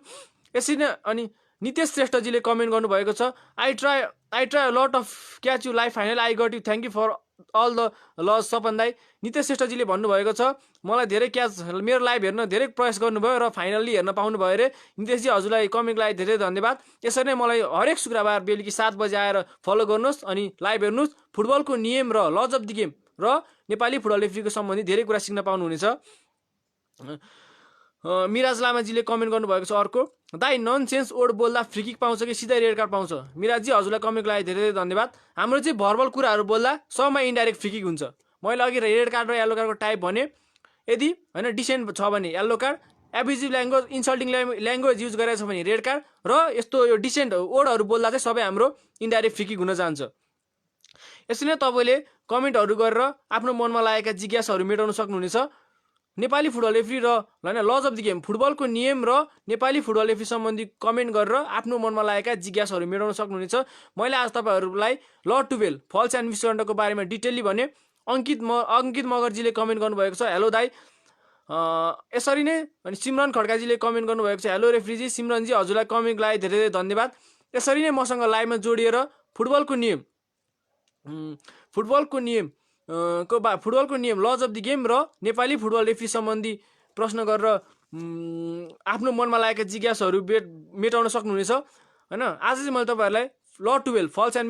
यसरी नै अनि नितेश श्रेष्ठजीले कमेन्ट गर्नुभएको छ, I try a lot of catch you life, final I got you, thank you for all the laws Sapan दाई। नितेश श्रेष्ठजीले भन्नुभएको छ, मलाई धेरै क्याच मेरो लाइभ हेर्न धेरै प्रयास गर्नुभयो र फाइनल्ली हेर्न पाउनुभयो अरे। नितेशजी हजुरलाई कमेन्टको लागि धेरै धन्यवाद। यसरी नै मलाई हरेक शुक्रबार बेलुकी 7 बजे आएर फलो गर्नुहोस् अनि लाइभ हेर्नुहोस्। फुटबलको नियम र लज अफ द गेम र नेपाली फुटबल रेफ्रीको सम्बन्धी धेरै कुरा सिक्न पाउनुहुनेछ। मिराज लामाजीले कमेन्ट गर्नुभएको छ, अर्को दाइ ननसेन्स वर्ड बोल्दा फ्री किक पाउँछ कि सिधै रेड कार्ड पाउँछ? मिराजजी हजुरलाई कमेन्टको लागि धेरै धन्यवाद। हाम्रो चाहिँ भर्बल कुराहरू बोल्दा सबमा इन्डाइरेक्ट फ्री किक हुन्छ। मैले अघि रेड कार्ड र येल्लो कार्डको टाइप भने, यदि हैन डिसेन्ट छ भने yellow card, abusive language insulting language use गरेको छ भने रेड कार्ड, र यस्तो यो डिसेन्ट वर्डहरू बोल्दा चाहिँ सबै हाम्रो इन्डाइरेक्ट फ्री किक हुन जान्छ। यसरी नै तपाईँले कमेन्टहरू गरेर आफ्नो मनमा लागेका जिज्ञासाहरू मेटाउन सक्नुहुनेछ। नेपाली फुटबल रेफ्री र हैन लज अफ द गेम, फुटबलको नियम र नेपाली फुटबल रेफ्री सम्बन्धी कमेन्ट गरेर आफ्नो मनमा लागेका जिज्ञासाहरू मेटाउन सक्नुहुनेछ। मैले आज तपाईँहरूलाई ल टुवेल फल्स एन्ड मिसकन्डक्टको बारेमा डिटेलली भने अङ्कित मगरजीले कमेन्ट गर्नुभएको छ, हेलो दाई। यसरी नै अनि सिमरन खड्काजीले कमेन्ट गर्नुभएको छ, हेलो रेफ्रीजी। सिमरनजी हजुरलाई कमेन्ट लागि धेरै धेरै धन्यवाद। यसरी नै मसँग लाइभमा जोडिएर फुटबलको नियम लज अफ द गेम र नेपाली फुटबल रेफ्री सम्बन्धी प्रश्न गरेर आफ्नो मनमा लागेका जिज्ञासाहरू मेटाउन सक्नुहुनेछ हैन। आज चाहिँ मैले तपाईँहरूलाई ल टुवेल फल्स एन्ड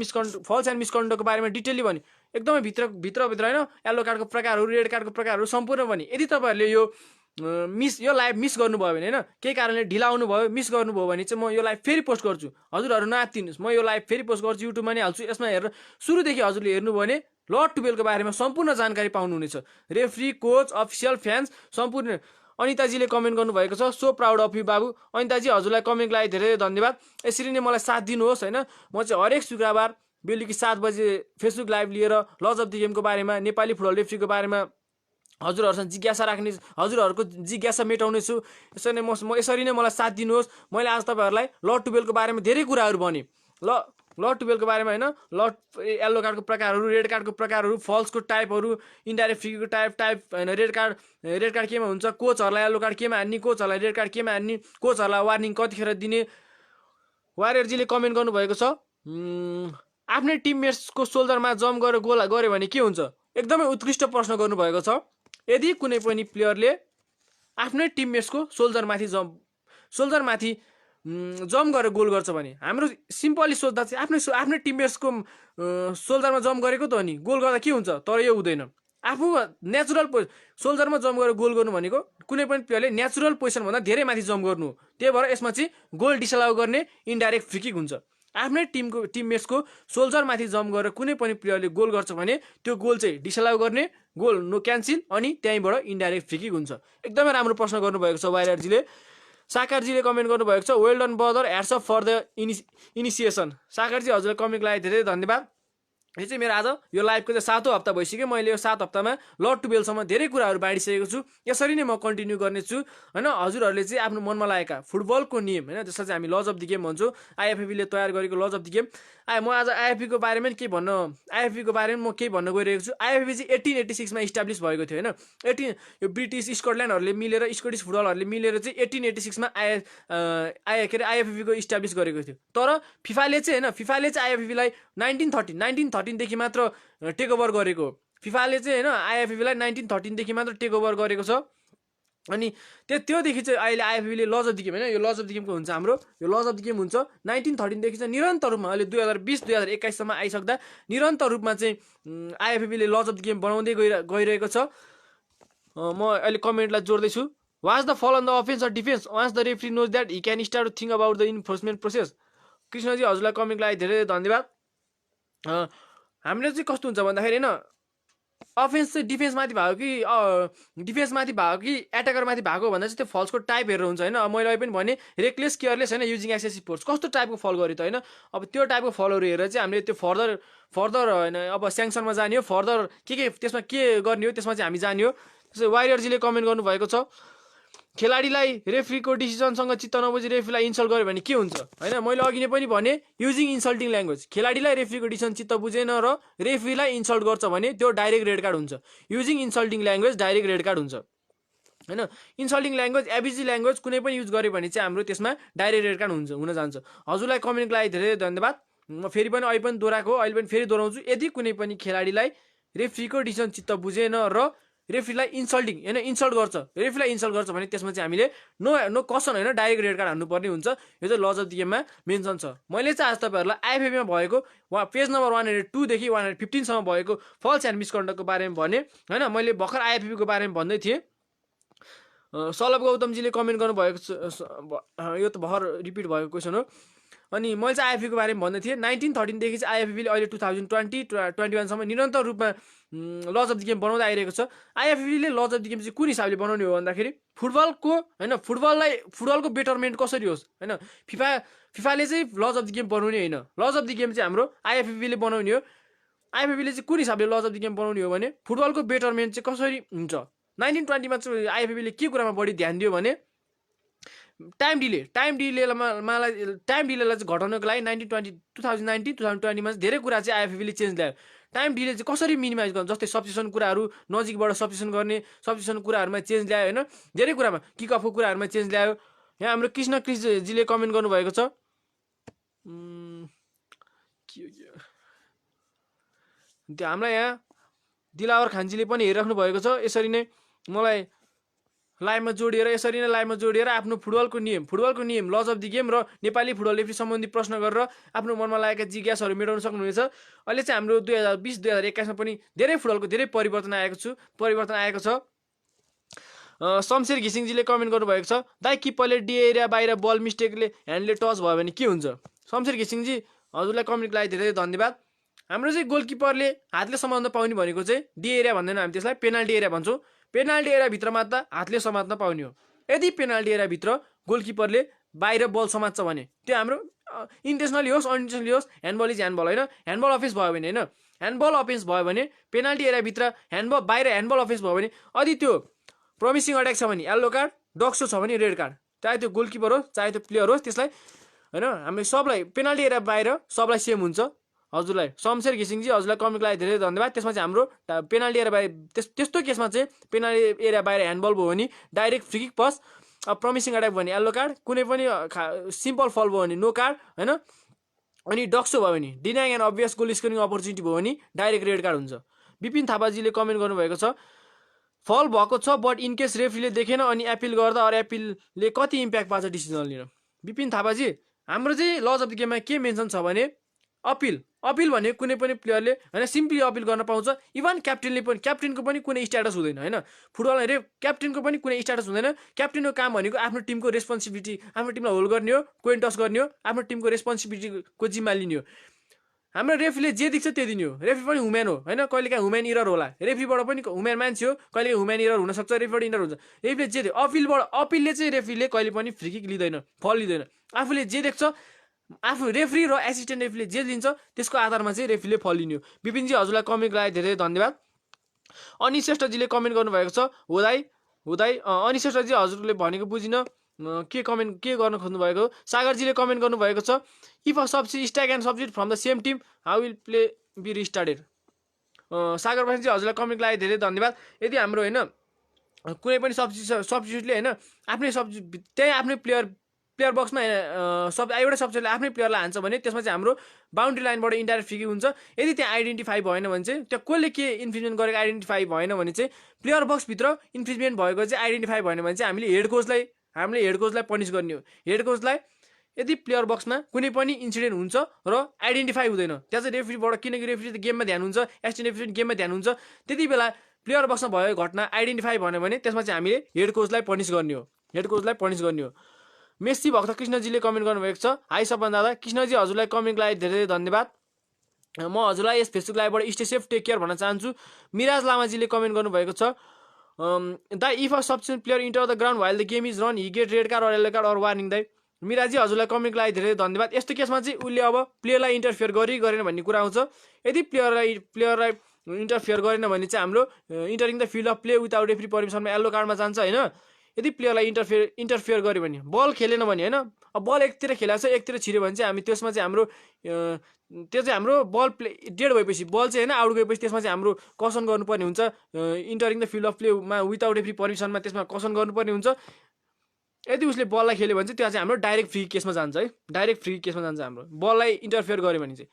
मिसकन्डक्टको बारेमा डिटेलली भने एकदमै भित्र हैन येलो कार्डको प्रकारहरू, रेड कार्डको प्रकारहरू सम्पूर्ण भने। यदि तपाईँहरूले यो लाइभ मिस गर्नुभयो भने हैन केही कारणले ढिला आउनुभयो, मिस गर्नुभयो भने चाहिँ म यो लाइभ फेरि पोस्ट गर्छु। हजुरहरू नआत्तिनुस्, म यो लाइभ फेरि पोस्ट गर्छु, युट्युबमा नै हाल्छु। यसमा हेरेर सुरुदेखि हजुरले हेर्नुभयो भने ल टुवेलको बारेमा सम्पूर्ण जानकारी पाउनुहुनेछ। रेफ्री, कोच, अफिसियल, फ्यान्स सम्पूर्ण। अनिताजीले कमेन्ट गर्नुभएको छ, सो प्राउड अफ यु बाबु। अनिताजी हजुरलाई कमेन्ट लागि धेरै धन्यवाद। यसरी नै मलाई साथ दिनुहोस् हैन। म चाहिँ हरेक शुक्रबार बेलुकी 7 बजे फेसबुक लाइभ लिएर लज अफ द गेमको बारेमा, नेपाली फुटबल रेफ्रीको बारेमा हजुरहरूसँग जिज्ञासा राख्ने, हजुरहरूको जिज्ञासा मेटाउनेछु। यसरी नै मलाई साथ दिनुहोस्। मैले आज तपाईँहरूलाई ल टुवेलको बारेमा धेरै कुराहरू भने। ल टुवेलको बारेमा हैन येलो कार्डको प्रकारहरू, रेड कार्डको प्रकारहरू, फल्सको टाइपहरू, इन्डाइरेक्ट फ्रीको टाइप हैन, रेड कार्ड केमा हुन्छ, कोचहरूलाई येलो कार्ड केमा हान्ने, कोचहरूलाई रेड कार्ड केमा हान्ने, कोचहरूलाई वार्निङ कतिखेर दिने। वारियरजीले कमेन्ट गर्नुभएको छ, आफ्नै टिममेट्सको सोल्डरमा जम्प गरेर गोल गऱ्यो भने के हुन्छ? एकदमै उत्कृष्ट प्रश्न गर्नुभएको छ। यदि कुनै पनि प्लेयरले आफ्नै टिममेट्सको सोल्डरमाथि जम्प गरेर गोल गर्छ भने हाम्रो सिम्पली सोच्दा चाहिँ आफ्नै टिममेट्सको सोल्डरमा जम्प गरेको त हो नि, गोल गर्दा के हुन्छ? तर यो हुँदैन। आफू नेचुरल सोल्डरमा जम्प गरेर गोल गर्नु भनेको कुनै पनि प्लेयरले नेचुरल पोजिसनभन्दा धेरै माथि जम्प गर्नु हो। त्यही भएर यसमा चाहिँ गोल डिसअलाउ गर्ने इन्डाइरेक्ट फ्री किक हुन्छ। आफ्नै टिममेट्सको सोल्जरमाथि जम्प गरेर कुनै पनि प्लेयरले गोल गर्छ भने त्यो गोल चाहिँ डिसअलाउ गर्ने, गोल नो क्यान्सिल, अनि त्यहीँबाट इन्डाइरेक्ट फ्री किक हुन्छ। एकदमै राम्रो प्रश्न गर्नुभएको छ वाइलरजीले। साकारजीले कमेन्ट गर्नुभएको छ, well done brother, hats up for the initiation. साकारजी हजुरलाई कमेन्ट लागि धेरै धन्यवाद। यो चाहिँ मेरो आज यो लाइभको चाहिँ 7औं हप्ता भइसक्यो। मैले यो 7 हप्तामा ल टुवेलसम्म धेरै कुराहरू बाँडिसकेको छु। यसरी नै म कन्टिन्यू गर्नेछु हैन। हजुरहरूले चाहिँ आफ्नो मनमा लागेका फुटबलको नियम हैन, जसलाई चाहिँ हामी लज अफ द गेम भन्छौँ, आइएफएफले तयार गरेको लज अफ द गेम। म आज आइएफएफको बारेमा म केही भन्न गइरहेको छु। आइएफएफ चाहिँ 1886 मा इस्टाब्लिस भएको थियो हैन। यो ब्रिटिस स्कटल्यान्डहरूले मिलेर, स्कटिस फुटबलहरूले मिलेर चाहिँ 1886 मा आइएफएफ को इस्टाब्लिस गरेको थियो। तर फिफाले चाहिँ आइएफएफलाई 1913 देखि मात्र टेक ओभर गरेको। फिफाले चाहिँ हैन आइएफएफलाई 1913 देखि मात्र टेक ओभर गरेको छ। अनि त्योदेखि चाहिँ अहिले आइएफएफले लज अफ द गेम हैन, यो लज अफ द गेमको हुन्छ हाम्रो, यो लज अफ द गेम हुन्छ 1913 देखि चाहिँ निरन्तर रूपमा अहिले 2020-2021 सम्म आइसक्दा निरन्तर रूपमा चाहिँ आइएफएफले लज अफ द गेम बनाउँदै गइरहेको छ। म अहिले कमेन्टलाई जोड्दैछु। Was the foul on the offence or defence once the referee knows that he can start to think about the enforcement process. कृष्णजी हजुरलाई कमेन्ट लागि धेरै धन्यवाद। हामीले चाहिँ कस्तो हुन्छ भन्दाखेरि हैन, अफेन्स चाहिँ डिफेन्समाथि भएको कि एटाकरमाथि भएको भन्दा चाहिँ त्यो फल्सको टाइप हेरेर हुन्छ हैन। मैले अहिले पनि भने रेकलेस, केयरलेस हैन, युजिङ एक्सेसिभ फोर्स कस्तो टाइपको फल गर्यो त हैन। अब त्यो टाइपको फलहरू हेरेर चाहिँ हामीले त्यो फर्दर हैन अब स्याङ्सनमा जाने हो, फर्दर के त्यसमा के गर्ने हो त्यसमा चाहिँ हामी जाने हो। त्यसै वारियरजीले कमेन्ट गर्नुभएको छ, खेलाडीलाई रेफ्रीको डिसिजनसँग चित्त नबुझी रेफ्रीलाई इन्सल्ट गर्यो भने के हुन्छ हैन। मैले अघि नै पनि भने युजिङ इन्सल्टिङ ल्याङ्ग्वेज, खेलाडीलाई रेफ्रीको डिसिजन चित्त बुझेन र रेफ्रीलाई इन्सल्ट गर्छ भने त्यो डाइरेक्ट रेड कार्ड हुन्छ। Using insulting language direct red card हुन्छ हैन। इन्सल्टिङ ल्याङ्ग्वेज, एबिजी ल्याङ्ग्वेज कुनै पनि युज गर्यो भने चाहिँ हाम्रो त्यसमा डाइरेक्ट रेड कार्ड हुन जान्छ। हजुरलाई कमेन्टको लागि धेरै धन्यवाद। म फेरि पनि अहिले पनि दोहोऱ्याएको, अहिले पनि फेरि दोहोऱ्याउँछु। यदि कुनै पनि खेलाडीलाई रेफ्रीको डिसिजन चित्त बुझेन र रेफ्रीलाई इन्सल्ट गर्छ भने त्यसमा चाहिँ हामीले नो कसन हैन, डाइरेक्ट रेड कार्ड हान्नुपर्ने हुन्छ। यो चाहिँ लज अफ द गेममा मेन्सन छ। मैले चाहिँ आज तपाईँहरूलाई आइएफएफमा भएको पेज नम्बर 102 देखि 115 सम्म भएको फल्स एन्ड मिसकन्डक्टको बारेमा भने हैन। मैले भर्खर आइएफएफको बारेमा भन्दै थिएँ। सलभ गौतमजीले कमेन्ट गर्नुभएको छ, यो त भर्खर रिपिट भएको क्वेसन हो। अनि मैले चाहिँ आइएफबीको बारेमा भन्दै थिएँ 1913 देखि चाहिँ आइएफबीले अहिले 2020-21 सम्म निरन्तर रूपमा लज अफ द गेम बनाउँदै आइरहेको छ। आइएफबीले लज अफ द गेम चाहिँ कुन हिसाबले बनाउने हो भन्दाखेरि फुटबलको होइन फुटबलको बेटरमेन्ट कसरी होस् होइन फिफाले चाहिँ लज अफ द गेम बनाउने होइन, लज अफ द गेम चाहिँ हाम्रो आइएफबीले बनाउने हो। आइएफबीले चाहिँ कुन हिसाबले लज अफ द गेम बनाउने हो भने फुटबलको बेटरमेन्ट चाहिँ कसरी हुन्छ। 1920 चाहिँ आइएफबीले के कुरामा बढी ध्यान दियो भने टाइम डिलेलाई चाहिँ घटाउनको लागि 2019-2020 मा धेरै कुरा चाहिँ आइएफबीले चेन्ज ल्यायो। टाइम डिले चाहिँ कसरी मिनिमाइज गर्नु, जस्तै सब्स्टिट्युसन कुराहरू नजिकबाट सब्स्टिट्युसन गर्ने, सब्स्टिट्युसन कुराहरूमा चेन्ज ल्यायो होइन, धेरै कुरामा किकअफको कुराहरूमा चेन्ज ल्यायो। यहाँ हाम्रो कृष्ण क्रिसजीले कमेन्ट गर्नुभएको छ त्यो हामीलाई यहाँ दिलावर खानजीले पनि हेरिराख्नु भएको छ। यसरी नै मलाई लाइभमा जोडिएर आफ्नो फुटबलको नियम लज अफ द गेम र नेपाली फुटबल रेफ्री सम्बन्धी प्रश्न गरेर आफ्नो मनमा लागेका जिज्ञासाहरू मेटाउन सक्नुहुनेछ। अहिले चाहिँ हाम्रो 2020-2021 मा पनि धेरै फुटबलको धेरै परिवर्तन आएको छ। शमशेर घिसिङजीले कमेन्ट गर्नुभएको छ दाइ किपरले डी एरिया बाहिर बल मिस्टेकले ह्यान्डले टच भयो भने के हुन्छ। शमशेर घिसिङजी हजुरलाई कमेन्टको लागि धेरै धन्यवाद। हाम्रो चाहिँ गोलकिपरले हातले समात्न पाउने भनेको चाहिँ डी एरिया भन्दैन, हामी त्यसलाई पेनाल्टी एरिया भन्छौँ। पेनाल्टी एरियाभित्र मात्र हातले समात्न पाउने हो। यदि पेनाल्टी एरियाभित्र गोलकिपरले बाहिर बल समात्छ भने त्यो हाम्रो इन्टेन्सनली होस् अनइन्टेन्सनली होस् ह्यान्डबल इज ह्यान्डबल होइन, ह्यान्डबल अफेन्स भयो भने होइन, ह्यान्डबल अफेन्स भयो भने पेनाल्टी एरियाभित्र बाहिर ह्यान्डबल अफेन्स भयो भने यदि त्यो प्रमिसिङ अट्याक छ भने येलो कार्ड, डक्सो छ भने रेड कार्ड, चाहे त्यो गोलकिपर होस् चाहे त्यो प्लेयर होस् त्यसलाई होइन हामी सबलाई पेनाल्टी एरिया बाहिर सबलाई सेम हुन्छ। हजुरलाई शमशेर घिसिङजी हजुरलाई कमेन्टको लागि धेरै धन्यवाद। त्यसमा चाहिँ हाम्रो पेनाल्टी एरिया बाहिर त्यस्तो केसमा चाहिँ पेनाल्टी एरिया बाहिर ह्यान्डबल भयो भने direct free kick pass, promising attack भयो भने येलो कार्ड, कुनै पनि सिम्पल फल भयो भने नो कार्ड होइन, अनि डक्सो भयो भने denying and obvious goal scoring opportunity भयो भने डाइरेक्ट रेड कार्ड हुन्छ। विपिन थापाजीले कमेन्ट गर्नुभएको छ फल भएको छ बट इनकेस रेफ्रीले देखेन अनि एपिल गर्दा अरू एपिलले कति इम्प्याक्ट पार्छ डिसिजन लिन। विपिन थापाजी हाम्रो चाहिँ लज अफ द गेममा के मेन्सन छ भने अपिल भने कुनै पनि प्लेयरले होइन सिम्पली अपिल गर्न पाउँछ। इभन क्याप्टेनको पनि कुनै स्ट्याटस हुँदैन होइन, फुटबल क्याप्टेनको पनि कुनै स्ट्याटस हुँदैन। क्याप्टेनको काम भनेको आफ्नो टिमको रेस्पोन्सिबिलिटी, आफ्नो टिमलाई होल्ड गर्ने हो, कोइन टस गर्ने हो, आफ्नो टिमको रेस्पोन्सिबिलिटीको जिम्मा लिने हो। हाम्रो रेफ्रीले जे देख्छ त्यो दिने हो। रेफ्री पनि ह्युम्यान हो होइन, कहिलेकाहीँ ह्युम्यान इरर होला, रेफ्रीबाट पनि ह्युम्यान मान्छे हो, कहिलेकाहीँ ह्युम्यान इरर हुनसक्छ, रेफ्रीबाट इरर हुन्छ। रेफ्रीले जे अपिलले चाहिँ रेफ्रीले कहिले पनि फ्री किक लिँदैन, फल लिँदैन। आफूले जे देख्छ आफू रेफ्री र एसिस्टेन्ट रेफ्रीले जे लिन्छ त्यसको आधारमा चाहिँ रेफ्रीले फल लिने हो। विपिनजी हजुरलाई कमेन्टको लागि धेरै धन्यवाद। अनि श्रेष्ठजीले कमेन्ट गर्नुभएको छ हुँदै अनि श्रेष्ठजी हजुरले भनेको बुझिन के गर्न खोज्नु भएको। सागरजीले कमेन्ट गर्नुभएको छ if a subsidy stack and subsidy from the same team how will play be restarted. Sagar भाइजी हजुरलाई कमेन्टको लागि धेरै धन्यवाद। यदि हाम्रो होइन कुनै पनि सब्सिट्युटले होइन आफ्नै प्लेयर बक्समा एउटा सब्सिट्युटले आफ्नै प्लेयरलाई हान्छ भने त्यसमा चाहिँ हाम्रो बााउन्ड्री लाइनबाट इन्डाइरेक्ट फ्री किक हुन्छ। यदि त्यहाँ आइडेन्टिफाई भएन भने चाहिँ त्यो कसले के इन्फ्रिजमेन्ट गरेको आइडेन्टिफाई भएन भने चाहिँ प्लेयर बक्सभित्र इन्फ्रिजमेन्ट भएको चाहिँ आइडेन्टिफाई भएन भने चाहिँ हामीले हेड कोचलाई पनिस गर्ने हो। हेड कोचलाई यदि प्लेयर बक्समा कुनै पनि इन्सिडेन्ट हुन्छ र आइडेन्टिफाई हुँदैन त्यहाँ चाहिँ रेफ्रीबाट, किनकि रेफ्री त गेममा ध्यान हुन्छ, एसिस्टेन्ट रेफ्री गेममा ध्यान हुन्छ, त्यति बेला प्लेयर बक्समा भएको घटना आइडेन्टिफाई भएन भने त्यसमा चाहिँ हामीले हेड कोचलाई पनिस गर्ने हो। मेस्सी भक्त कृष्णजीले कमेन्ट गर्नुभएको छ हाई सपन दादा। कृष्णजी हजुरलाई कमेन्टको लागि धेरै धन्यवाद। म हजुरलाई यस फेसबुक लाइभबाट स्टे सेफ टेक केयर भन्न चाहन्छु। मिराज लामाजीले कमेन्ट गर्नुभएको छ the if a substitute player enter the ground while the game is run he get red card or yellow card or warning दाइ। मिराजी हजुरलाई कमेन्टको लागि धेरै धन्यवाद। यस्तो केसमा चाहिँ उसले अब प्लेयरलाई इन्टरफियर गरेन भन्ने कुरा आउँछ। यदि प्लेयरलाई इन्टरफियर गरेन भने चाहिँ हाम्रो entering the field of play without referee पर्मिसनमा येलो कार्डमा जान्छ होइन। यदि प्लेयरलाई इन्टरफियर गर्यो भने, बल खेलेन भने होइन, अब बल एकतिर खेलाएको छ एकतिर छिर्यो भने चाहिँ हामी त्यसमा चाहिँ हाम्रो बल प्ले डेड भएपछि बल चाहिँ होइन आउट गएपछि त्यसमा चाहिँ हाम्रो कसन गर्नुपर्ने हुन्छ। इन्टरिङ द फिल्ड अफ प्लेमा विदाउट रेफ्री पर्मिसनमा त्यसमा कसन गर्नुपर्ने हुन्छ। यदि उसले बललाई खेल्यो भने चाहिँ त्यहाँ चाहिँ हाम्रो डाइरेक्ट फ्री केसमा जान्छ है, डाइरेक्ट फ्री केसमा जान्छ हाम्रो बललाई इन्टरफियर गर्यो भने चाहिँ।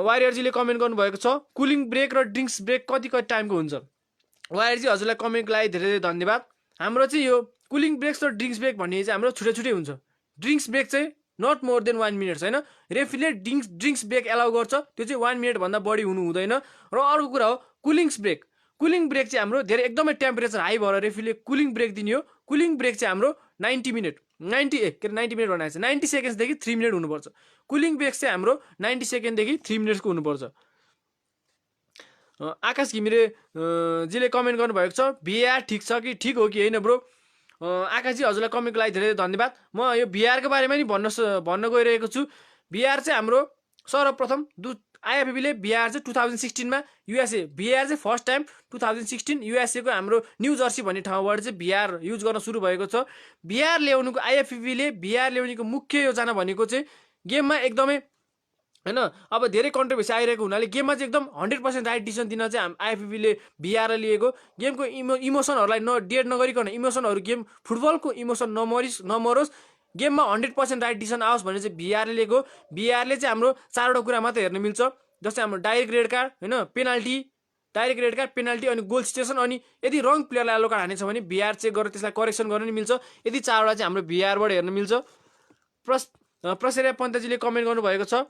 वारियरजीले कमेन्ट गर्नुभएको छ कुलिङ ब्रेक र ड्रिङ्क्स ब्रेक कति टाइमको हुन्छ। वारियरजी हजुरलाई कमेन्टको लागि धेरै धेरै धन्यवाद। हाम्रो चाहिँ यो कुलिङ ब्रेक्स र ड्रिङ्क्स ब्रेक भन्ने चाहिँ हाम्रो छुट्टै हुन्छ। ड्रिङ्क्स ब्रेक चाहिँ नट मोर देन 1 मिनट होइन, रेफ्रीले ड्रिङ्क्स ब्रेक एलाउ गर्छ, त्यो चाहिँ 1 मिनटभन्दा बढी हुनु हुँदैन। र अर्को कुरा हो कुलिङ ब्रेक चाहिँ हाम्रो धेरै एकदमै टेम्परेचर हाई भएर रेफ्रीले कुलिङ ब्रेक दिने हो। कुलिङ ब्रेक चाहिँ हाम्रो 90 मिनट 90 मिनट बनाएको छ 90 सेकेन्ड्सदेखि 3 मिनट हुनुपर्छ। कुलिङ ब्रेक चाहिँ हाम्रो 90 सेकेन्डदेखि 3 मिनट्सको हुनुपर्छ। आकाश घिमिरे जीले कमेन्ट गर्नुभएको छ भिआर ठिक छ कि ठिक हो कि होइन ब्रो। आकाशजी हजुरलाई कमेन्टको लागि धेरै धन्यवाद। म यो भिआरको बारेमा नि भन्न गइरहेको छु। भिआर चाहिँ हाम्रो सर्वप्रथम आइएफएफबीले भिआर चाहिँ 2016 युएसए भिआर चाहिँ फर्स्ट टाइम 2016 युएसए को हाम्रो न्यू जर्सी भन्ने ठाउँबाट चाहिँ भिआर युज गर्न सुरु भएको छ। भिआर ल्याउनुको आइएफएफबीले भिआर ल्याउनेको मुख्य योजना भनेको चाहिँ गेममा एकदमै हैन अब धेरै कन्ट्रोभर्सी आइरहेको हुनाले गेममा चाहिँ एकदम 100% राइट डिसिजन दिन चाहिँ आइएफएफबीले भिआर लिएको। गेमको इमोसनहरूलाई डेड नगरिकन इमोसनहरू गेम फुटबलको इमोसन नमरोस् गेममा 100% राइट डिसिजन आओस् भने चाहिँ भिआरले लिएको। भिआरले चाहिँ हाम्रो 4वटा कुरा मात्र हेर्न मिल्छ, जस्तै हाम्रो डाइरेक्ट रेड कार्ड हैन penalty direct red card penalty अनि गोल सिचुएसन। अनि यदि रङ प्लेयरलाई येलो कार्ड हानेछ भने भिआर चेक गरेर त्यसलाई करेक्सन गर्न नि मिल्छ। यदि 4वटा चाहिँ हाम्रो भिआरबाट हेर्न मिल्छ। प्रसेरा पन्तजीले कमेन्ट गर्नुभएको छ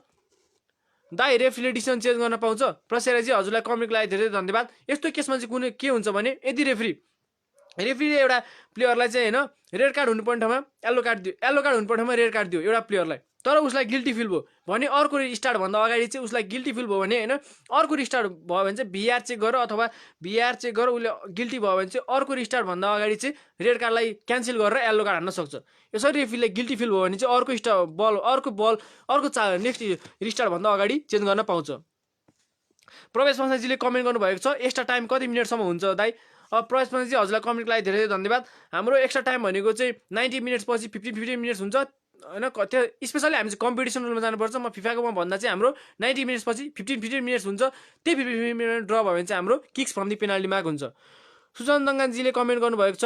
दाइ रेफ्रीले डिसिजन चेन्ज गर्न पाउँछ। प्रसेराजी हजुरलाई कमेन्टको लागि धेरै धन्यवाद। यस्तो केसमा चाहिँ कुनै के हुन्छ भने यदि रेफ्रीले एउटा प्लेयरलाई चाहिँ हैन रेड कार्ड हुनुपर्ने ठाउँमा येलो कार्ड दियो, येलो कार्ड हुनुपर्ने ठाउँमा रेड कार्ड दियो एउटा प्लेयरलाई, तर उसलाई गिल्टी फिल भयो भने अर्को स्टार्ट भन्दा अगाडि चाहिँ उसलाई गिल्टी फिल भयो भने हैन अर्को रिस्टार्ट भयो भने चाहिँ भिआर चेक गरेर अथवा भिआर चेक गरेर उसले गिल्टी भयो भने चाहिँ अर्को रिस्टार्ट भन्दा अगाडि चाहिँ रेड कार्डलाई क्यान्सल गरेर येलो कार्ड हान्न सक्छ। यसरी रेफ्रीले गिल्टी फिल भयो भने चाहिँ अर्को नेक्स्ट रिस्टार्ट भन्दा अगाडि चेन्ज गर्न पाउँछ। प्रवेश पन्थजीले कमेन्ट गर्नुभएको छ एक्स्ट्रा टाइम कति मिनटसम्म हुन्छ दाइ। प्रवेश पन्थजी हजुरलाई कमेन्टको लागि धेरै धन्यवाद। हाम्रो एक्स्ट्रा टाइम भनेको चाहिँ 90 मिनट्स पछि 15 मिनट्स हुन्छ हैन। त्यो स्पेशली हामी चाहिँ कम्पिटिसन रुलमा जानुपर्छ। म फिफाकोमा भन्दा चाहिँ हाम्रो 90 मिनट्स पछि 15 मिनट्स हुन्छ। त्यही 15 मिनट ड्र भयो भने चाहिँ हाम्रो kicks from the penalty mark हुन्छ। सुजन दङ्गानजीले कमेन्ट गर्नुभएको छ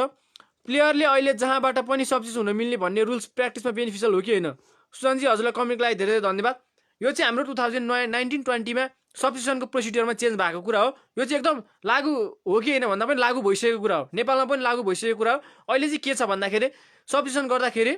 प्लेयरले अहिले जहाँबाट पनि सब्सिज हुन मिल्ने भन्ने रुल्स प्र्याक्टिसमा बेनिफिसियल हो कि होइन। सुजनजी हजुरलाई कमेन्टको लागि धेरै धन्यवाद। यो चाहिँ हाम्रो 2019-20 मा सब्सिट्युसनको प्रोसिडियरमा चेन्ज भएको कुरा हो। यो चाहिँ एकदम लागू हो कि होइन भन्दा पनि लागू भइसकेको कुरा हो, नेपालमा पनि लागू भइसकेको कुरा हो। अहिले चाहिँ के छ भन्दाखेरि सब्सिट्युसन गर्दाखेरि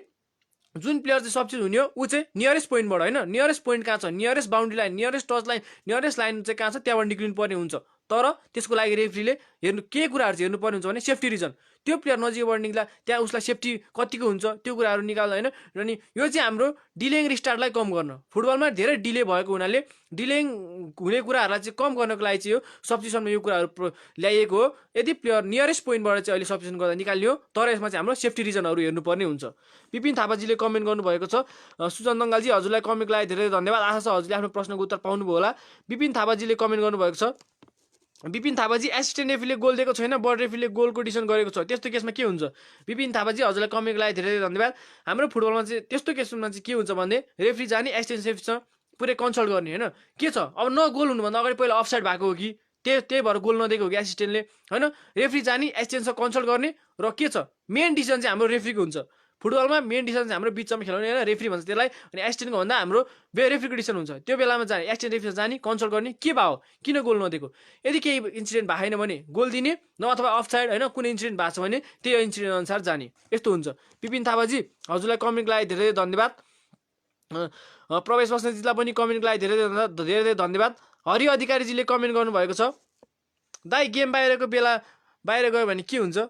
जुन प्लेयर चाहिँ सब्सिट्युट हुने हो ऊ चाहिँ नियरेस्ट पोइन्टबाट हैन नियरेस्ट पोइन्ट कहाँ छ nearest boundary line nearest touch line nearest line चाहिँ कहाँ छ त्यहाँबाट निक्लिनु पर्ने हुन्छ। तर त्यसको लागि रेफ्रीले हेर्नु के कुराहरू चाहिँ हेर्नुपर्ने हुन्छ भने सेफ्टी रिजन त्यो प्लेयर नजिकबाट निक्ला त्यहाँ उसलाई सेफ्टी कतिको हुन्छ त्यो कुराहरू निकाल्दा होइन। र नि यो चाहिँ हाम्रो डिलेङ रिस्टार्टलाई कम गर्न फुटबलमा धेरै डिले भएको हुनाले डिलेङ हुने कुराहरूलाई चाहिँ कम गर्नको लागि चाहिँ यो सब्स्टिट्युसनमा यो कुराहरू ल्याइएको हो। यदि प्लेयर नियरेस्ट पोइन्टबाट चाहिँ अहिले सब्स्टिट्युसन गर्दा निकाल्ने हो तर यसमा चाहिँ हाम्रो सेफ्टी रिजनहरू हेर्नुपर्ने हुन्छ। विपिन थापाजीले कमेन्ट गर्नुभएको छ सुजन दङ्गालजी हजुरलाई कमेन्टको लागि धेरै धन्यवाद। आशा छ हजुरले आफ्नो प्रश्नको उत्तर पाउनुभयो होला। विपिन थापाजीले कमेन्ट गर्नुभएको छ विपिन थापाजी एसिस्टेन्ट रेफ्रीले गोल दिएको छैन बर्ड रेफ्रीले गोलको डिसिसन गरेको छ त्यस्तो केसमा के हुन्छ। विपिन थापाजी हजुरलाई कमेन्टको लागि धेरै धन्यवाद। हाम्रो फुटबलमा चाहिँ त्यस्तो केसमा चाहिँ के हुन्छ भने रेफ्री जाने एसिस्टेन्ट रेफ्रीसँग पुरै कन्सल्ट गर्ने होइन के छ अब न गोल हुनुभन्दा अगाडि पहिला अफसाइड भएको हो कि त्यही भएर गोल नदिएको हो कि एसिस्टेन्टले होइन। रेफ्री जाने एसिस्टेन्टसँग कन्सल्ट गर्ने र के छ मेन डिसिसन चाहिँ हाम्रो रेफ्रीको हुन्छ। फुटबलमा मेन डिसिसन चाहिँ हाम्रो बिचमा खेलाउने होइन रेफ्री भन्छ त्यसलाई अनि एसिस्टेन्टको भन्दा हाम्रो रेफ्रीको डिसिसन हुन्छ। त्यो बेलामा जाने एसिस्टेन्ट रेफ्री जाने कन्सल्ट गर्ने के भयो किन गोल नदिएको यदि केही इन्सिडेन्ट भएन भने गोल दिने न अथवा अफसाइड होइन कुनै इन्सिडेन्ट भएको छ भने त्यही इन्सिडेन्ट अनुसार जाने यस्तो हुन्छ। विपिन थापाजी हजुरलाई कमेन्टको लागि धेरै धन्यवाद। प्रवेश बस्नेतजीलाई पनि कमेन्टको लागि धेरै धन्यवाद। हरि अधिकारीजीले कमेन्ट गर्नुभएको छ दाइ गेम बाहिर गयो भने के हुन्छ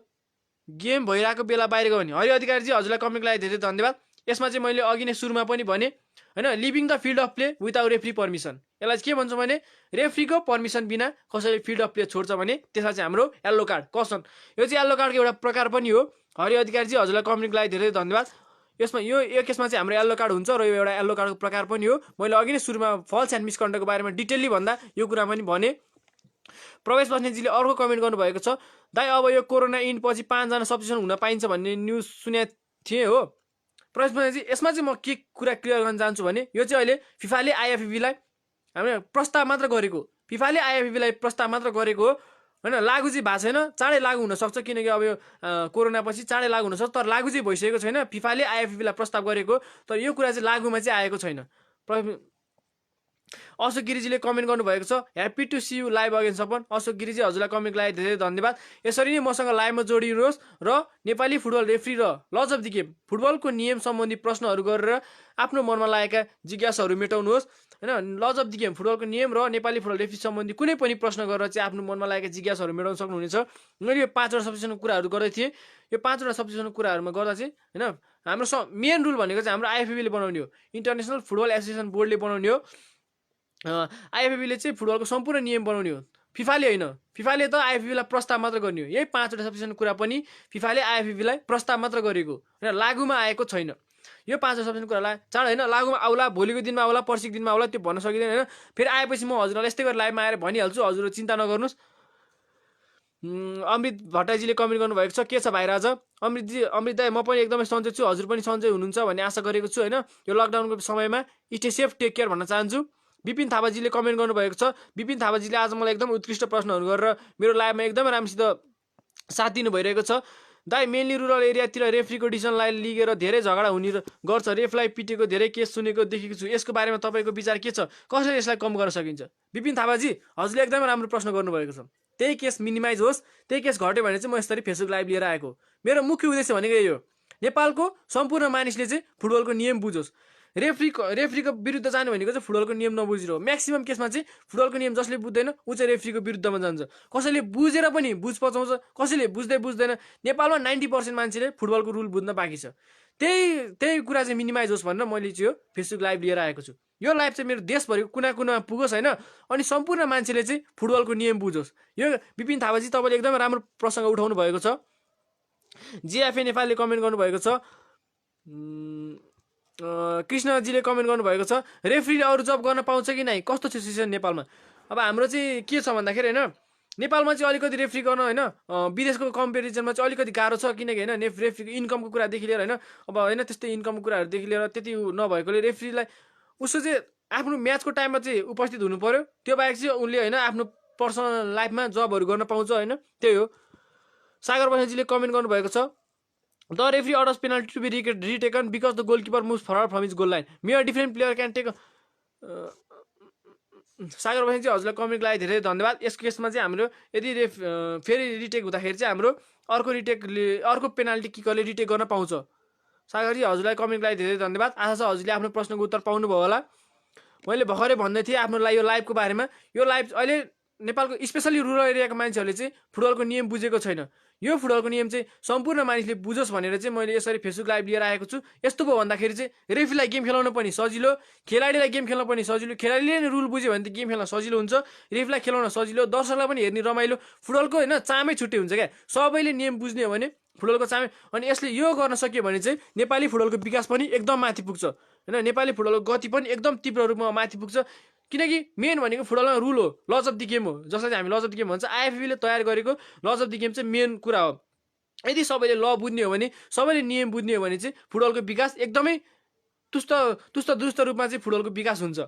गेम भइरहेको बेला बाहिर गयो भने। हरि अधिकारीजी हजुरलाई कमेन्टको लागि धेरै धन्यवाद। यसमा चाहिँ मैले अघि नै सुरुमा पनि भने होइन living the field of play without referee permission यसलाई के भन्छ भने रेफ्रीको पर्मिसन बिना कसैले फिल्ड अफ प्ले छोड्छ भने त्यसमा चाहिँ हाम्रो येल्लो कार्ड कसन यो चाहिँ येल्लो कार्डको एउटा प्रकार पनि हो। हरि अधिकारीजी हजुरलाई कमेन्टको लागि धेरै धन्यवाद। यसमा यो केसमा चाहिँ हाम्रो येल्लो कार्ड हुन्छ र यो एउटा येल्लो कार्डको प्रकार पनि हो। मैले अघि नै सुरुमा फल्स एन्ड मिसकन्डक्टको बारेमा डिटेलली भन्दा यो कुरा पनि भने। प्रवेश बस्नेतजीले अर्को कमेन्ट गर्नुभएको छ दाइ अब यो कोरोना इन्ड पछि 5 जना सब्स्टिट्युसन हुन पाइन्छ भन्ने न्युज सुनेको थिएँ हो। प्रवेश बस्नेतजी यसमा चाहिँ म के कुरा क्लियर गर्न चाहन्छु भने यो चाहिँ अहिले फिफाले आइएफएफबीलाई हामीले प्रस्ताव मात्र गरेको फिफाले आइएफएफबीलाई प्रस्ताव मात्र गरेको हो होइन लागु चाहिँ भएको छैन। चाँडै लागु हुनसक्छ किनकि अब यो कोरोना पछि चाँडै लागु हुनसक्छ तर लागु चाहिँ भइसकेको छैन। फिफाले आइएफएफबीलाई प्रस्ताव गरेको तर यो कुरा चाहिँ लागुमा चाहिँ आएको छैन। अशोक गिरिजीले कमेन्ट गर्नुभएको छ, happy to see you live again Sapan. Ashok गिरिजी, हजुरलाई कमेन्टको लागि धेरै धन्यवाद। यसरी नै मसँग लाइभमा जोडिनुहोस् र नेपाली फुटबल रेफ्री र लज अफ द गेम फुटबलको नियम सम्बन्धी प्रश्नहरू गरेर आफ्नो मनमा लागेका जिज्ञासाहरू मेटाउनुहोस् होइन। लज अफ द गेम फुटबलको नियम र नेपाली फुटबल रेफ्री सम्बन्धी कुनै पनि प्रश्न गरेर चाहिँ आफ्नो मनमा लागेका जिज्ञासाहरू मेटाउन सक्नुहुनेछ। मैले यो 5वटा सब्जेक्टको कुराहरू गर्दै थिएँ। यो 5वटा सब्जेक्टको कुराहरूमा गर्दा चाहिँ होइन हाम्रो मेन रुल भनेको चाहिँ हाम्रो आइएफएबीले बनाउने हो, इन्टरनेसनल फुटबल एसोसिएसन बोर्डले बनाउने हो। आइएफएबीले चाहिँ फुटबलको सम्पूर्ण नियम बनाउने हो, फिफाले होइन। फिफाले त आइएफएबीलाई प्रस्ताव मात्र गर्ने हो। यही 5वटा सब्जेक्टको कुरा पनि फिफाले आइएफएबीलाई प्रस्ताव मात्र गरेको होइन, लागुमा आएको छैन। यो 5वटा सब्जेक्टको कुरालाई चाँडो होइन लागुमा आउला, भोलिको दिनमा आउला, पर्सिको दिनमा आउला, त्यो भन्न सकिँदैन होइन। फेरि आएपछि म हजुरलाई यस्तै गरेर लाइभमा आएर भनिहाल्छु, हजुरहरू चिन्ता नगर्नुहोस्। अमृत भट्टराईजीले कमेन्ट गर्नुभएको छ, के छ भाइराज? अमृत दाइ, म पनि एकदमै सन्चै छु, हजुर पनि सन्चै हुनुहुन्छ भन्ने आशा गरेको छु होइन। यो लकडाउनको समयमा स्टे सेफ, टेक केयर भन्न चाहन्छु। विपिन थापाजीले कमेन्ट गर्नुभएको छ। विपिन थापाजीले आज मलाई एकदम उत्कृष्ट प्रश्नहरू गरेर मेरो लाइभमा एकदमै राम्रोसित साथ दिनु भइरहेको छ। दाइ, मेनली रुरल एरियातिर रेफ्रीको डिसिजनलाई लिएर धेरै झगडा हुने गर्छ, रेफलाई पिटेको धेरै केस सुनेको देखेको छु, यसको बारेमा तपाईँको विचार के छ? कसरी यसलाई कम गर्न सकिन्छ? विपिन थापाजी, हजुरले एकदमै राम्रो प्रश्न गर्नुभएको छ। त्यही केस मिनिमाइज होस्, त्यही केस घट्यो भने चाहिँ म यसरी फेसबुक लाइभ लिएर आएको। मेरो मुख्य उद्देश्य भनेको यही हो, नेपालको सम्पूर्ण मानिसले चाहिँ फुटबलको नियम बुझोस्। रेफ्रीको विरुद्ध जानु भनेको चाहिँ फुटबलको नियम नबुझेर हो। म्याक्सिमम केसमा चाहिँ फुटबलको नियम जसले बुझ्दैन ऊ चाहिँ रेफ्रीको विरुद्धमा जान्छ। कसैले बुझेर पनि बुझ पचाउँछ, कसैले बुझ्दैन। नेपालमा 90% मान्छेले फुटबलको रुल बुझ्न बाँकी छ। त्यही कुरा चाहिँ मिनिमाइज होस् भनेर मैले चाहिँ यो फेसबुक लाइभ लिएर आएको छु। यो लाइभ चाहिँ मेरो देशभरिको कुना कुनामा पुगोस् होइन, अनि सम्पूर्ण मान्छेले चाहिँ फुटबलको नियम बुझोस्। यो विपिन थापाजी, तपाईँले एकदमै राम्रो प्रसङ्ग उठाउनु भएको छ। जिएफए नेपालले कमेन्ट गर्नुभएको छ। कृष्णजीले कमेन्ट गर्नुभएको छ, रेफ्रीले अरू जब गर्न पाउँछ कि नै, कस्तो छ सिचुएसन नेपालमा? अब हाम्रो चाहिँ के छ भन्दाखेरि होइन, नेपालमा चाहिँ अलिकति रेफ्री गर्न होइन विदेशको कम्पेरिजनमा चाहिँ अलिकति गाह्रो छ, किनकि होइन रेफ्रीको इन्कमको कुरादेखि लिएर होइन, अब होइन त्यस्तै इन्कमको कुराहरूदेखि लिएर त्यति नभएकोले रेफ्रीलाई उसो चाहिँ आफ्नो म्याचको टाइममा चाहिँ उपस्थित हुनु पर्यो। त्यो बाहेक चाहिँ उनले होइन आफ्नो पर्सनल लाइफमा जबहरू गर्न पाउँछ होइन, त्यही हो। सागर बस्नेतजीले कमेन्ट गर्नुभएको छ, the referee orders penalty to be retaken because the goalkeeper moves forward from his goal line, may a different player can take. Sagar बस्नेतजी, हजुरलाई कमेन्टको लागि धेरै धन्यवाद। यसको केसमा चाहिँ हाम्रो यदि फेरि रिटेक हुँदाखेरि चाहिँ हाम्रो अर्को पेनाल्टी किकरले रिटेक गर्न पाउँछ। सागरजी, हजुरलाई कमेन्टको लागि धेरै धन्यवाद। आशा छ हजुरले आफ्नो प्रश्नको उत्तर पाउनुभयो होला। मैले भर्खरै भन्दै थिएँ आफ्नो यो लाइभको बारेमा। यो लाइभ अहिले नेपालको स्पेसली रुरल एरियाको मान्छेहरूले चाहिँ फुटबलको नियम बुझेको छैन। यो फुटबलको नियम चाहिँ सम्पूर्ण मानिसले बुझोस् भनेर चाहिँ मैले यसरी फेसबुक लाइभ लिएर आएको छु। यस्तो भयो भन्दाखेरि चाहिँ रेफ्रीलाई गेम खेलाउन पनि सजिलो, खेलाडीलाई गेम खेल्न पनि सजिलो। खेलाडीले नै रुल बुझ्यो भने त गेम खेल्न सजिलो हुन्छ, रेफ्रीलाई खेलाउन सजिलो, दर्शकलाई पनि हेर्ने रमाइलो। फुटबलको होइन चामै छुट्टै हुन्छ क्या, सबैले नियम बुझ्ने हो भने फुटबलको चामै। अनि यसले यो गर्न सक्यो भने चाहिँ नेपाली फुटबलको विकास पनि एकदम माथि पुग्छ होइन, नेपाली फुटबलको गति पनि एकदम तीव्र रूपमा माथि पुग्छ। किनकि मेन भनेको फुटबलमा रुल हो, लज अफ द गेम हो, जसलाई हामी लज अफ द गेम भन्छ। आइएफएबीले तयार गरेको लज अफ द गेम चाहिँ मेन कुरा हो। यदि सबैले ल बुझ्ने हो भने, सबैले नियम बुझ्ने हो भने चाहिँ फुटबलको विकास एकदमै दुरुस्त रूपमा चाहिँ फुटबलको विकास हुन्छ।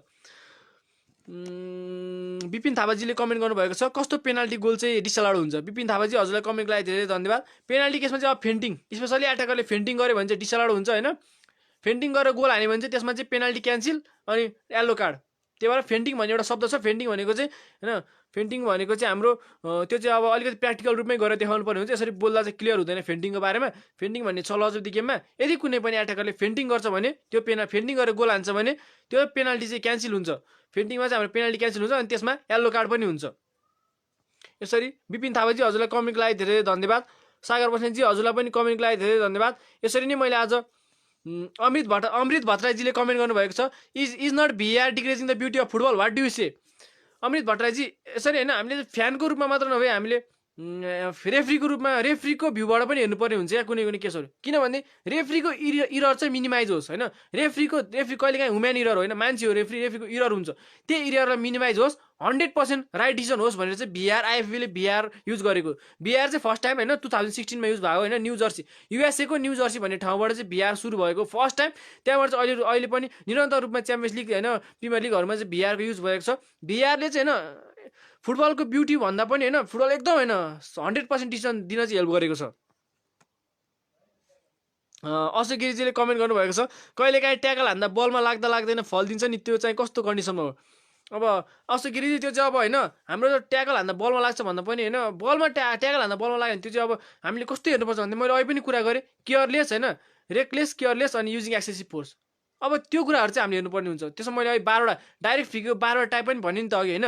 विपिन थापाजीले कमेन्ट गर्नुभएको छ, कस्तो पेनाल्टी गोल चाहिँ डिसअलाउड हुन्छ? विपिन थापाजी, हजुरलाई कमेन्टको लागि धेरै धन्यवाद। पेनाल्टी केसमा चाहिँ अब फेन्टिङ, स्पेसली एट्याकरले फेन्टिङ गर्यो भने चाहिँ डिसअलाउड हुन्छ होइन। फेन्टिङ गरेर गोल हान्यो भने चाहिँ त्यसमा चाहिँ पेनाल्टी क्यान्सल अनि येल्लो कार्ड। त्यही भएर फेन्टिङ भन्ने एउटा शब्द छ। फेन्टिङ भनेको चाहिँ होइन, फेन्टिङ भनेको चाहिँ हाम्रो त्यो चाहिँ अब अलिकति प्र्याक्टिकल रूपमै गरेर देखाउनु पर्ने हुन्छ। यसरी बोल्दा चाहिँ क्लियर हुँदैन फेन्टिङको बारेमा। फेन्टिङ भन्ने छ लज अफ द गेममा। यदि कुनै पनि एट्याकरले फेन्टिङ गर्छ भने त्यो फेन्टिङ गरेर गोल हान्छ भने त्यो पेनाल्टी चाहिँ क्यान्सल हुन्छ। फेन्टिङमा चाहिँ हाम्रो पेनाल्टी क्यान्सल हुन्छ अनि त्यसमा येल्लो कार्ड पनि हुन्छ। यसरी विपिन थापाजी, हजुरलाई कमेन्टको लागि धेरै धन्यवाद। सागर बस्नेतजी, हजुरलाई पनि कमेन्टको लागि धेरै धन्यवाद। यसरी नै मैले आज अमृत भट्टराईजीले कमेन्ट गर्नुभएको छ, is not VAR decreasing the beauty of football, what do you say? Amrit भट्टराईजी, यसरी होइन हामीले फ्यानको रूपमा मात्र नभए हामीले रेफ्रीको रूपमा रेफ्रीको भ्यूबाट पनि हेर्नुपर्ने हुन्छ या कुनै केसहरू। किनभने रेफ्रीको इरर चाहिँ मिनिमाइज होस् होइन। रेफ्री कहिलेकाहीँ ह्युम्यान इरर होइन, मान्छे हो रेफ्रीको इरर हुन्छ। त्यो इररलाई मिनिमाइज होस्, 100% राइट डिसिजन होस् भनेर चाहिँ भिआर आइएफबीले भिआर युज गरेको। भिआर चाहिँ फर्स्ट टाइम होइन 2016मा युज भएको होइन। न्यू जर्सी, युएसएको न्यू जर्सी भन्ने ठाउँबाट चाहिँ भिआर सुरु भएको फर्स्ट टाइम। त्यहाँबाट चाहिँ अहिले पनि निरन्तर रूपमा च्याम्पियन्स लिग होइन प्रिमियर लिगहरूमा चाहिँ भिआरको युज भएको छ। भिआरले चाहिँ होइन फुटबलको ब्युटी भन्दा पनि होइन फुटबल एकदम होइन 100% डिसिजन दिन चाहिँ हेल्प गरेको छ। अशोक गिरिजीले कमेन्ट गर्नुभएको छ, कहिलेकाहीँ ट्याकल हान्दा बलमा लाग्दैन फल दिन्छ नि, त्यो चाहिँ कस्तो कन्डिसनमा हो? अब अस्ति गिरी त्यो चाहिँ अब होइन हाम्रो ट्याकल हान्दा बलमा लाग्छ भन्दा पनि होइन बलमा ट्याकल हान्दा बलमा लाग्यो भने त्यो चाहिँ अब हामीले कस्तो हेर्नुपर्छ भन्दा मैले अहिले पनि कुरा गरेँ केयरलेस होइन रेकलेस केयरलेस अनि युजिङ एक्सेसिभ फोर्स अब त्यो कुराहरू चाहिँ हामीले हेर्नुपर्ने हुन्छ त्यसमा मैले अहिले 12वटा डाइरेक्ट फिगर 12वटा टाइप पनि भने नि त अघि होइन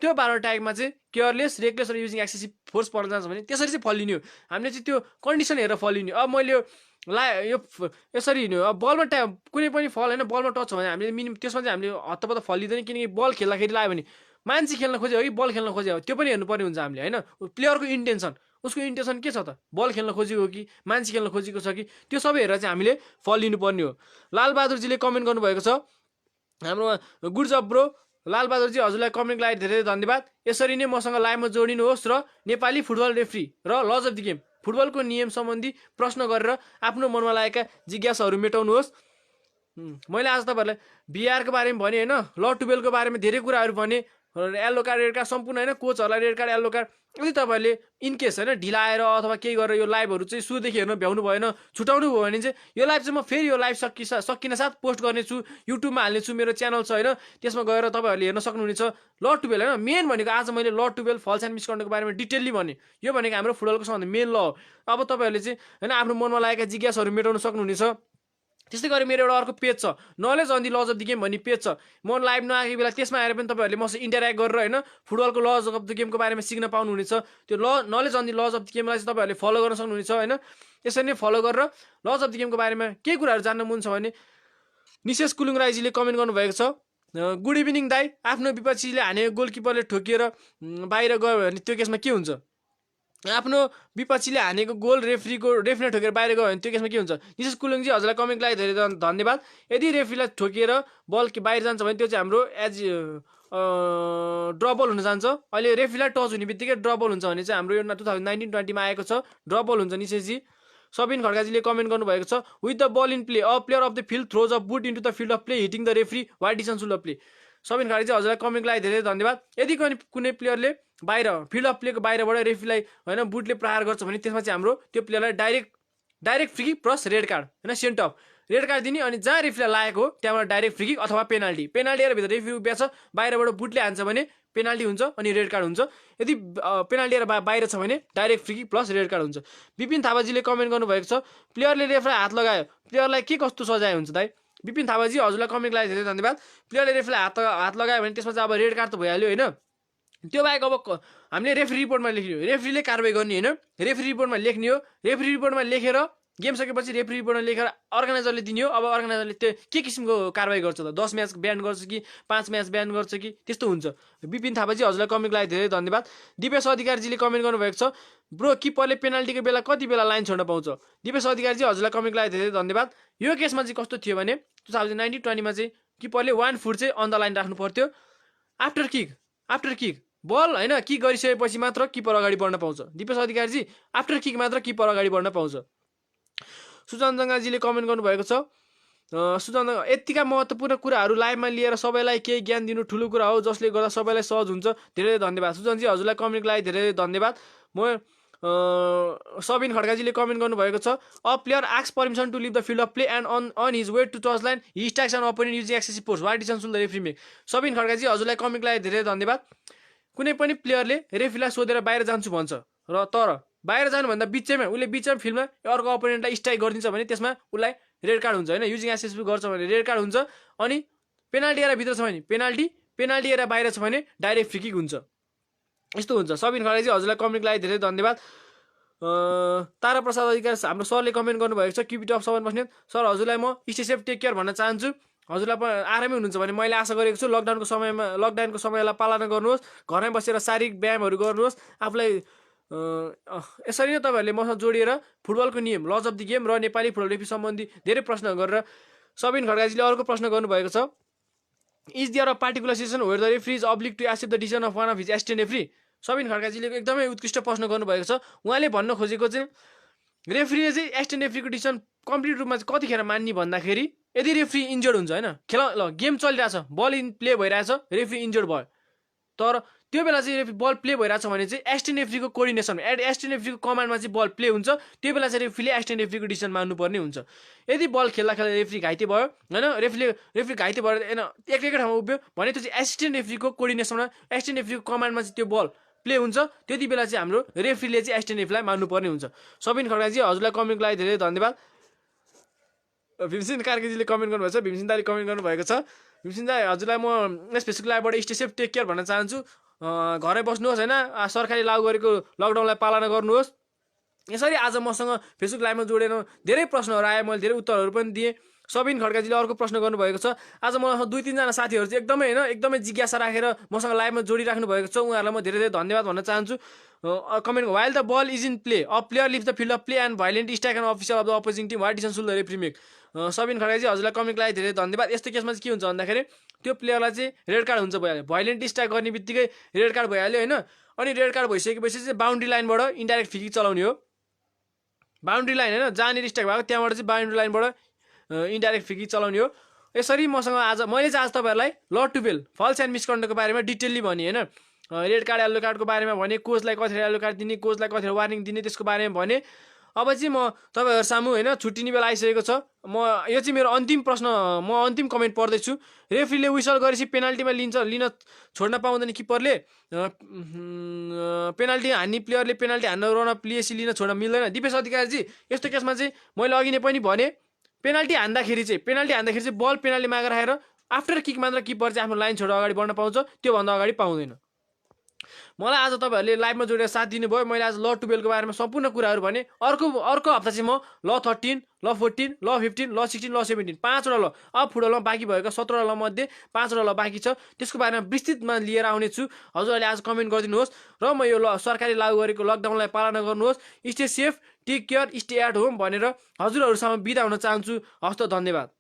त्यो 12वटा टाइपमा चाहिँ केयरलेस रेकलेस र युजिङ एक्सेसिभ फोर्स पर्न जान्छ भने त्यसरी चाहिँ फलिने हो हामीले चाहिँ त्यो कन्डिसन हेरेर फलिने अब मैले यो यसरी हिँड्यो अब बलमा कुनै पनि फल होइन बलमा टच हो भने हामीले मिनिमम त्यसमा चाहिँ हामीले हत्तपत्त फलिँदैन किनकि बल खेल्दाखेरि लाग्यो भने मान्छे खेल्न खोज्यो हो कि बल खेल्न खोज्यो हो त्यो पनि हेर्नुपर्ने हुन्छ हामीले होइन प्लेयरको इन्टेन्सन उसको इन्टेन्सन के छ त बल खेल्न खोजेको हो कि मान्छे खेल्न खोजेको छ कि त्यो सबै हेरेर चाहिँ हामीले फल लिनुपर्ने हो लालबहादुरजीले कमेन्ट गर्नुभएको छ हाम्रो गुड जब ब्रो लालबहादुरजी हजुरलाई कमेन्टको लागि धेरै धन्यवाद यसरी नै मसँग लाइभमा जोडिनुहोस् र नेपाली फुटबल रेफ्री र लज अफ द गेम फुटबलको नियम सम्बन्धी प्रश्न गरेर आफ्नो मनमा लागेका जिज्ञासाहरू मेटाउनुहोस् मैले आज तपाईँहरूलाई बिआरको बारेमा भने होइन ल 12को बारेमा धेरै कुराहरू भने येल्लो कार्ड रेड कार्ड सम्पूर्ण होइन कोचहरूलाई रेड कार्ड येल्लो कार्ड यदि तपाईँहरूले इनकेस होइन ढिलाएर अथवा केही गरेर यो लाइभहरू चाहिँ सुरुदेखि हेर्न भ्याउनु भएन छुटाउनु भयो भने चाहिँ यो लाइभ चाहिँ म फेरि यो लाइभ सकिन साथ पोस्ट गर्नेछु युट्युबमा हाल्नेछु मेरो च्यानल छ होइन त्यसमा गएर तपाईँहरूले हेर्न सक्नुहुनेछ ल 12 होइन मेन भनेको आज मैले ल 12 फल्स एन्ड मिसकन्डक्टको बारेमा डिटेलली भने यो भनेको हाम्रो फुटबलको सबभन्दा मेन ल हो अब तपाईँहरूले चाहिँ होइन आफ्नो मनमा लागेका जिज्ञासाहरू मेटाउन सक्नुहुनेछ त्यस्तै गरी मेरो एउटा अर्को पेज छ knowledge on the laws of the game भन्ने पेज छ म लाइभ नआएको बेला त्यसमा आएर पनि तपाईँहरूले मसँग इन्टरेक्ट गरेर होइन फुटबलको लज अफ द गेमको बारेमा सिक्न पाउनुहुनेछ त्यो knowledge on the laws of the गेमलाई चाहिँ तपाईँहरूले फलो गर्न सक्नुहुनेछ होइन यसरी नै फलो गरेर लज अफ द गेमको बारेमा केही कुराहरू जान्न मन छ भने निशेष कुलुङ राईजीले कमेन्ट गर्नुभएको छ गुड इभिनिङ दाई आफ्नो विपक्षीले हानेको गोलकिपरले ठोकिएर बाहिर गयो भने त्यो केसमा के हुन्छ आफ्नो विपक्षीले हानेको गोल रेफ्रीले ठोकेर बाहिर गयो भने त्यो केसमा के हुन्छ निशेष कुलुङजी हजुरलाई कमेन्टको लागि धेरै धन्यवाद यदि रेफ्रीलाई ठोकिएर बल बाहिर जान्छ भने त्यो चाहिँ हाम्रो ड्रबल हुन जान्छ अहिले रेफ्रीलाई टच हुने बित्तिकै ड्रबल हुन्छ भने चाहिँ हाम्रो यो 2019-20 आएको छ ड्रबल हुन्छ निशेषजी सबिन खड्काजीले कमेन्ट गर्नुभएको छ with the ball in play a player of the field throws a boot into the field of play hitting the referee what decision should play Sabin खड्काजी हजुरलाई कमेन्टको लागि धेरै धन्यवाद यदि कुनै प्लेयरले बाहिर फिल्ड अफ प्लेको बाहिरबाट रेफ्रीलाई होइन बुटले प्रहार गर्छ भने त्यसमा चाहिँ हाम्रो त्यो प्लेयरलाई direct free kick plus red card होइन सेन्ट अफ रेड कार्ड दिने अनि जहाँ रेफ्रीलाई लागेको हो त्यहाँबाट डाइरेक्ट फ्री किक अथवा पेनाल्टी भित्र रेफ्री उभिएको छ बाहिरबाट बुटले हान्छ भने पेनाल्टी हुन्छ अनि रेड कार्ड हुन्छ यदि पेनाल्टी बाहिर छ भने direct free kick plus red card हुन्छ विपिन थापाजीले कमेन्ट गर्नुभएको छ प्लेयरले रेफ्रीलाई हात लगायो प्लेयरलाई के कस्तो सजाय हुन्छ दाइ विपिन थापाजी हजुरलाई कमेन्टको लागि धेरै धन्यवाद प्लेयरले रेफ्रीलाई हात लगायो भने त्यसमा चाहिँ अब रेड कार्ड त भइहाल्यो होइन त्यो बाहेक अब हामीले रेफ्री रिपोर्टमा लेख्ने हो रेफ्रीले कारवाही गर्ने होइन रेफ्री रिपोर्टमा लेख्ने हो रेफ्री रिपोर्टमा लेखेर गेम सकेपछि रेफ्री रिपोर्टमा लेखेर अर्गनाइजरले दिने हो अब अर्गनाइजरले त्यो के किसिमको कारवाही गर्छ त 10 म्याच ब्यान गर्छ कि 5 म्याच ब्यान गर्छ कि त्यस्तो हुन्छ विपिन थापाजी हजुरलाई कमेन्टको लागि धेरै धन्यवाद दिपेश अधिकारीजीले कमेन्ट गर्नुभएको छ ब्रो किपरले पेनाल्टीको बेला कति बेला लाइन छोड्न पाउँछ दिपेश अधिकारीजी हजुरलाई कमेन्टको लागि धेरै धन्यवाद यो केसमा चाहिँ कस्तो थियो भने 2019-20 मा चाहिँ किपरले 1 फुट चाहिँ अन द लाइन राख्नु पर्थ्यो आफ्टर किक बल होइन किक गरिसकेपछि मात्र किपर अगाडि बढ्न पाउँछ दिपेश अधिकारीजी आफ्टर किक मात्र किपर अगाडि बढ्न पाउँछ सुजन जङ्गाजीले कमेन्ट गर्नुभएको छ सुजन यतिका महत्त्वपूर्ण कुराहरू लाइभमा लिएर सबैलाई केही ज्ञान दिनु ठुलो कुरा हो जसले गर्दा सबैलाई सहज हुन्छ धेरै धन्यवाद सुजनजी हजुरलाई कमेन्टको लागि धेरै धन्यवाद म सबिन खड्काजीले कमेन्ट गर्नुभएको छ a player asks permission to leave the field of play and on his way to touch line he strikes an opponent using excessive force what decision should the referee make Sabin खड्काजी हजुरलाई कमेन्टको लागि धेरै धन्यवाद कुनै पनि प्लेयरले रेफ्रीलाई सोधेर बाहिर जान्छु भन्छ र तर बाहिर जानुभन्दा बिचैमा उसले बिचमा फिल्डमा अर्को अपोनेन्टलाई स्ट्राइक गरिदिन्छ भने त्यसमा उसलाई रेड कार्ड हुन्छ होइन युजिङ एक्सेसिभ गर्छ भने रेड कार्ड हुन्छ अनि पेनाल्टी एरिया भित्र छ भने पेनाल्टी एरिया बाहिर छ भने डाइरेक्ट फ्री किक हुन्छ यस्तो हुन्छ सबिन खड्काजी हजुरलाई कमेन्टको लागि धेरै धन्यवाद तारा प्रसाद अधिकारी हाम्रो सरले कमेन्ट गर्नुभएको छ किपिट अफ 7 बस्नेत सर हजुरलाई म स्टे सेफ टेक केयर भन्न चाहन्छु हजुरलाई आरामै हुनुहुन्छ भने मैले आशा गरेको छु लकडाउनको समयलाई पालना गर्नुहोस् घरमै बसेर शारीरिक व्यायामहरू गर्नुहोस् आफूलाई यसरी नै तपाईँहरूले मसँग जोडिएर फुटबलको नियम लज अफ द गेम र नेपाली फुटबल रेफ्री सम्बन्धी धेरै प्रश्न गरेर सबिन खड्काजीले अर्को प्रश्न गर्नुभएको छ is there a particular situation where the referee is oblige to accept the decision of one of his assistant referee Sabin खड्काजीले एकदमै उत्कृष्ट प्रश्न गर्नुभएको छ उहाँले भन्न खोजेको चाहिँ रेफ्रीले चाहिँ एसिस्टेन्ट रेफ्रीको डिसिजन कम्प्लिट रूपमा चाहिँ कतिखेर मान्ने भन्दाखेरि यदि रेफ्री इन्जर्ड हुन्छ होइन गेम चलिरहेछ बल इन प्ले भइरहेछ रेफ्री इन्जर्ड भयो तर त्यो बेला चाहिँ बल प्ले भइरहेछ भने चाहिँ एसिस्टेन्ट रेफ्रीको कोअर्डिनेसन एसिस्टेन्ट रेफ्रीको कमान्डमा चाहिँ बल प्ले हुन्छ, त्यो बेला चाहिँ रेफ्रीले एसिस्टेन्ट रेफ्रीको डिसिसन मान्नुपर्ने हुन्छ। यदि बल खेल्दा रेफ्री घाइते भयो होइन, रेफ्री घाइते भएर होइन एकै ठाउँमा उभियो भने त्यो चाहिँ एसिस्टेन्ट रेफ्रीको कोअर्डिनेसनमा एसिस्टेन्ट रेफ्रीको कमान्डमा चाहिँ त्यो बल प्ले हुन्छ, त्यति बेला चाहिँ हाम्रो रेफ्रीले चाहिँ एसिस्टेन्ट रेफ्रीलाई मान्नुपर्ने हुन्छ। सबिन खड्काजी हजुरलाई कमेन्टको लागि धेरै धन्यवाद। भीमसेन कार्कीजीले कमेन्ट गर्नुभएको छ, भीमसेन दाले कमेन्ट गर्नुभएको छ। भीमसेन दाई हजुरलाई म यस फेसबुक लाइभबाट स्टे सेफ टेक केयर भन्न चाहन्छु। घरै बस्नुहोस् होइन, सरकारले लागू गरेको लकडाउनलाई पालना गर्नुहोस्। यसरी आज मसँग फेसबुक लाइभमा जोडेर धेरै प्रश्नहरू आए, मैले धेरै उत्तरहरू पनि दिएँ। सबिन खड्काजीले अर्को प्रश्न गर्नुभएको छ। आज मलाई 2-3 जना साथीहरू चाहिँ एकदमै होइन एकदमै जिज्ञासा राखेर मसँग लाइभमा जोडिराख्नु भएको छ, उहाँहरूलाई म धेरै धेरै धन्यवाद भन्न चाहन्छु। Comment while the ball is in play a player leaves the field of play and violent strike and official of the opposing team what decision should the referee make. Sabin खड्काजी हजुरलाई कमेन्टको लागि धेरै धन्यवाद। यस्तो केसमा चाहिँ के हुन्छ भन्दाखेरि त्यो प्लेयरलाई चाहिँ रेड कार्ड हुन्छ भइहाल्यो, भाइलेन्ट स्ट्राइक गर्ने बित्तिकै रेड कार्ड भइहाल्यो होइन। अनि रेड कार्ड भइसकेपछि चाहिँ बााउन्ड्री लाइनबाट इन्डाइरेक्ट फ्री किक चलाउने हो। बााउन्ड्री लाइन होइन जहाँनिर स्ट्राइक भएको त्यहाँबाट चाहिँ बााउन्ड्री लाइनबाट इन्डाइरेक्ट फ्री किक चलाउने हो। यसरी मसँग मैले चाहिँ आज तपाईँहरूलाई ल टु बेल फल्स एन्ड मिसकन्डक्टको बारेमा डिटेलली भने होइन, रेड कार्ड येल्लो कार्डको बारेमा भने, कोचलाई कतिखेर येल्लो कार्ड दिने, कोचलाई कतिखेर वार्निङ दिने, त्यसको बारेमा भने। अब चाहिँ म तपाईँहरू सामु होइन छुट्टिने बेला आइसकेको छ। यो चाहिँ मेरो अन्तिम प्रश्न, म अन्तिम कमेन्ट पढ्दैछु। रेफ्रीले विसल गरेपछि पेनाल्टीमा लिन छोड्न पाउँदैन किपरले, पेनाल्टी हान्ने प्लेयरले पेनाल्टी हान्न रन प्लेसी लिन छोड्न मिल्दैन। दिपेश अधिकारीजी यस्तो केसमा चाहिँ मैले अघि नै पनि भने पेनाल्टी हान्दाखेरि चाहिँ बल पेनाल्टी मागेर राखेर आफ्टर किक मात्र किपर चाहिँ आफ्नो लाइन छोडेर अगाडि बढ्न पाउँछ, त्योभन्दा अगाडि पाउँदैन। मलाई आज तपाईँहरूले लाइभमा जोडेर साथ दिनुभयो। मैले आज ल टु बेलको बारेमा सम्पूर्ण कुराहरू भने। अर्को हप्ता चाहिँ म ल 13, ल 14, ल 15, ल 16, ल 17 5वटा ल अब फुटबलमा बाँकी भएको 17वटा ल मध्ये 5वटा ल बाँकी छ, त्यसको बारेमा विस्तृतमा लिएर आउनेछु। हजुरहरूले आज कमेन्ट गरिदिनुहोस् र म यो सरकारले लागू गरेको लकडाउनलाई पालना गर्नुहोस्, stay safe take care stay at home भनेर हजुरहरूसँग बिदा हुन चाहन्छु। हस्त धन्यवाद।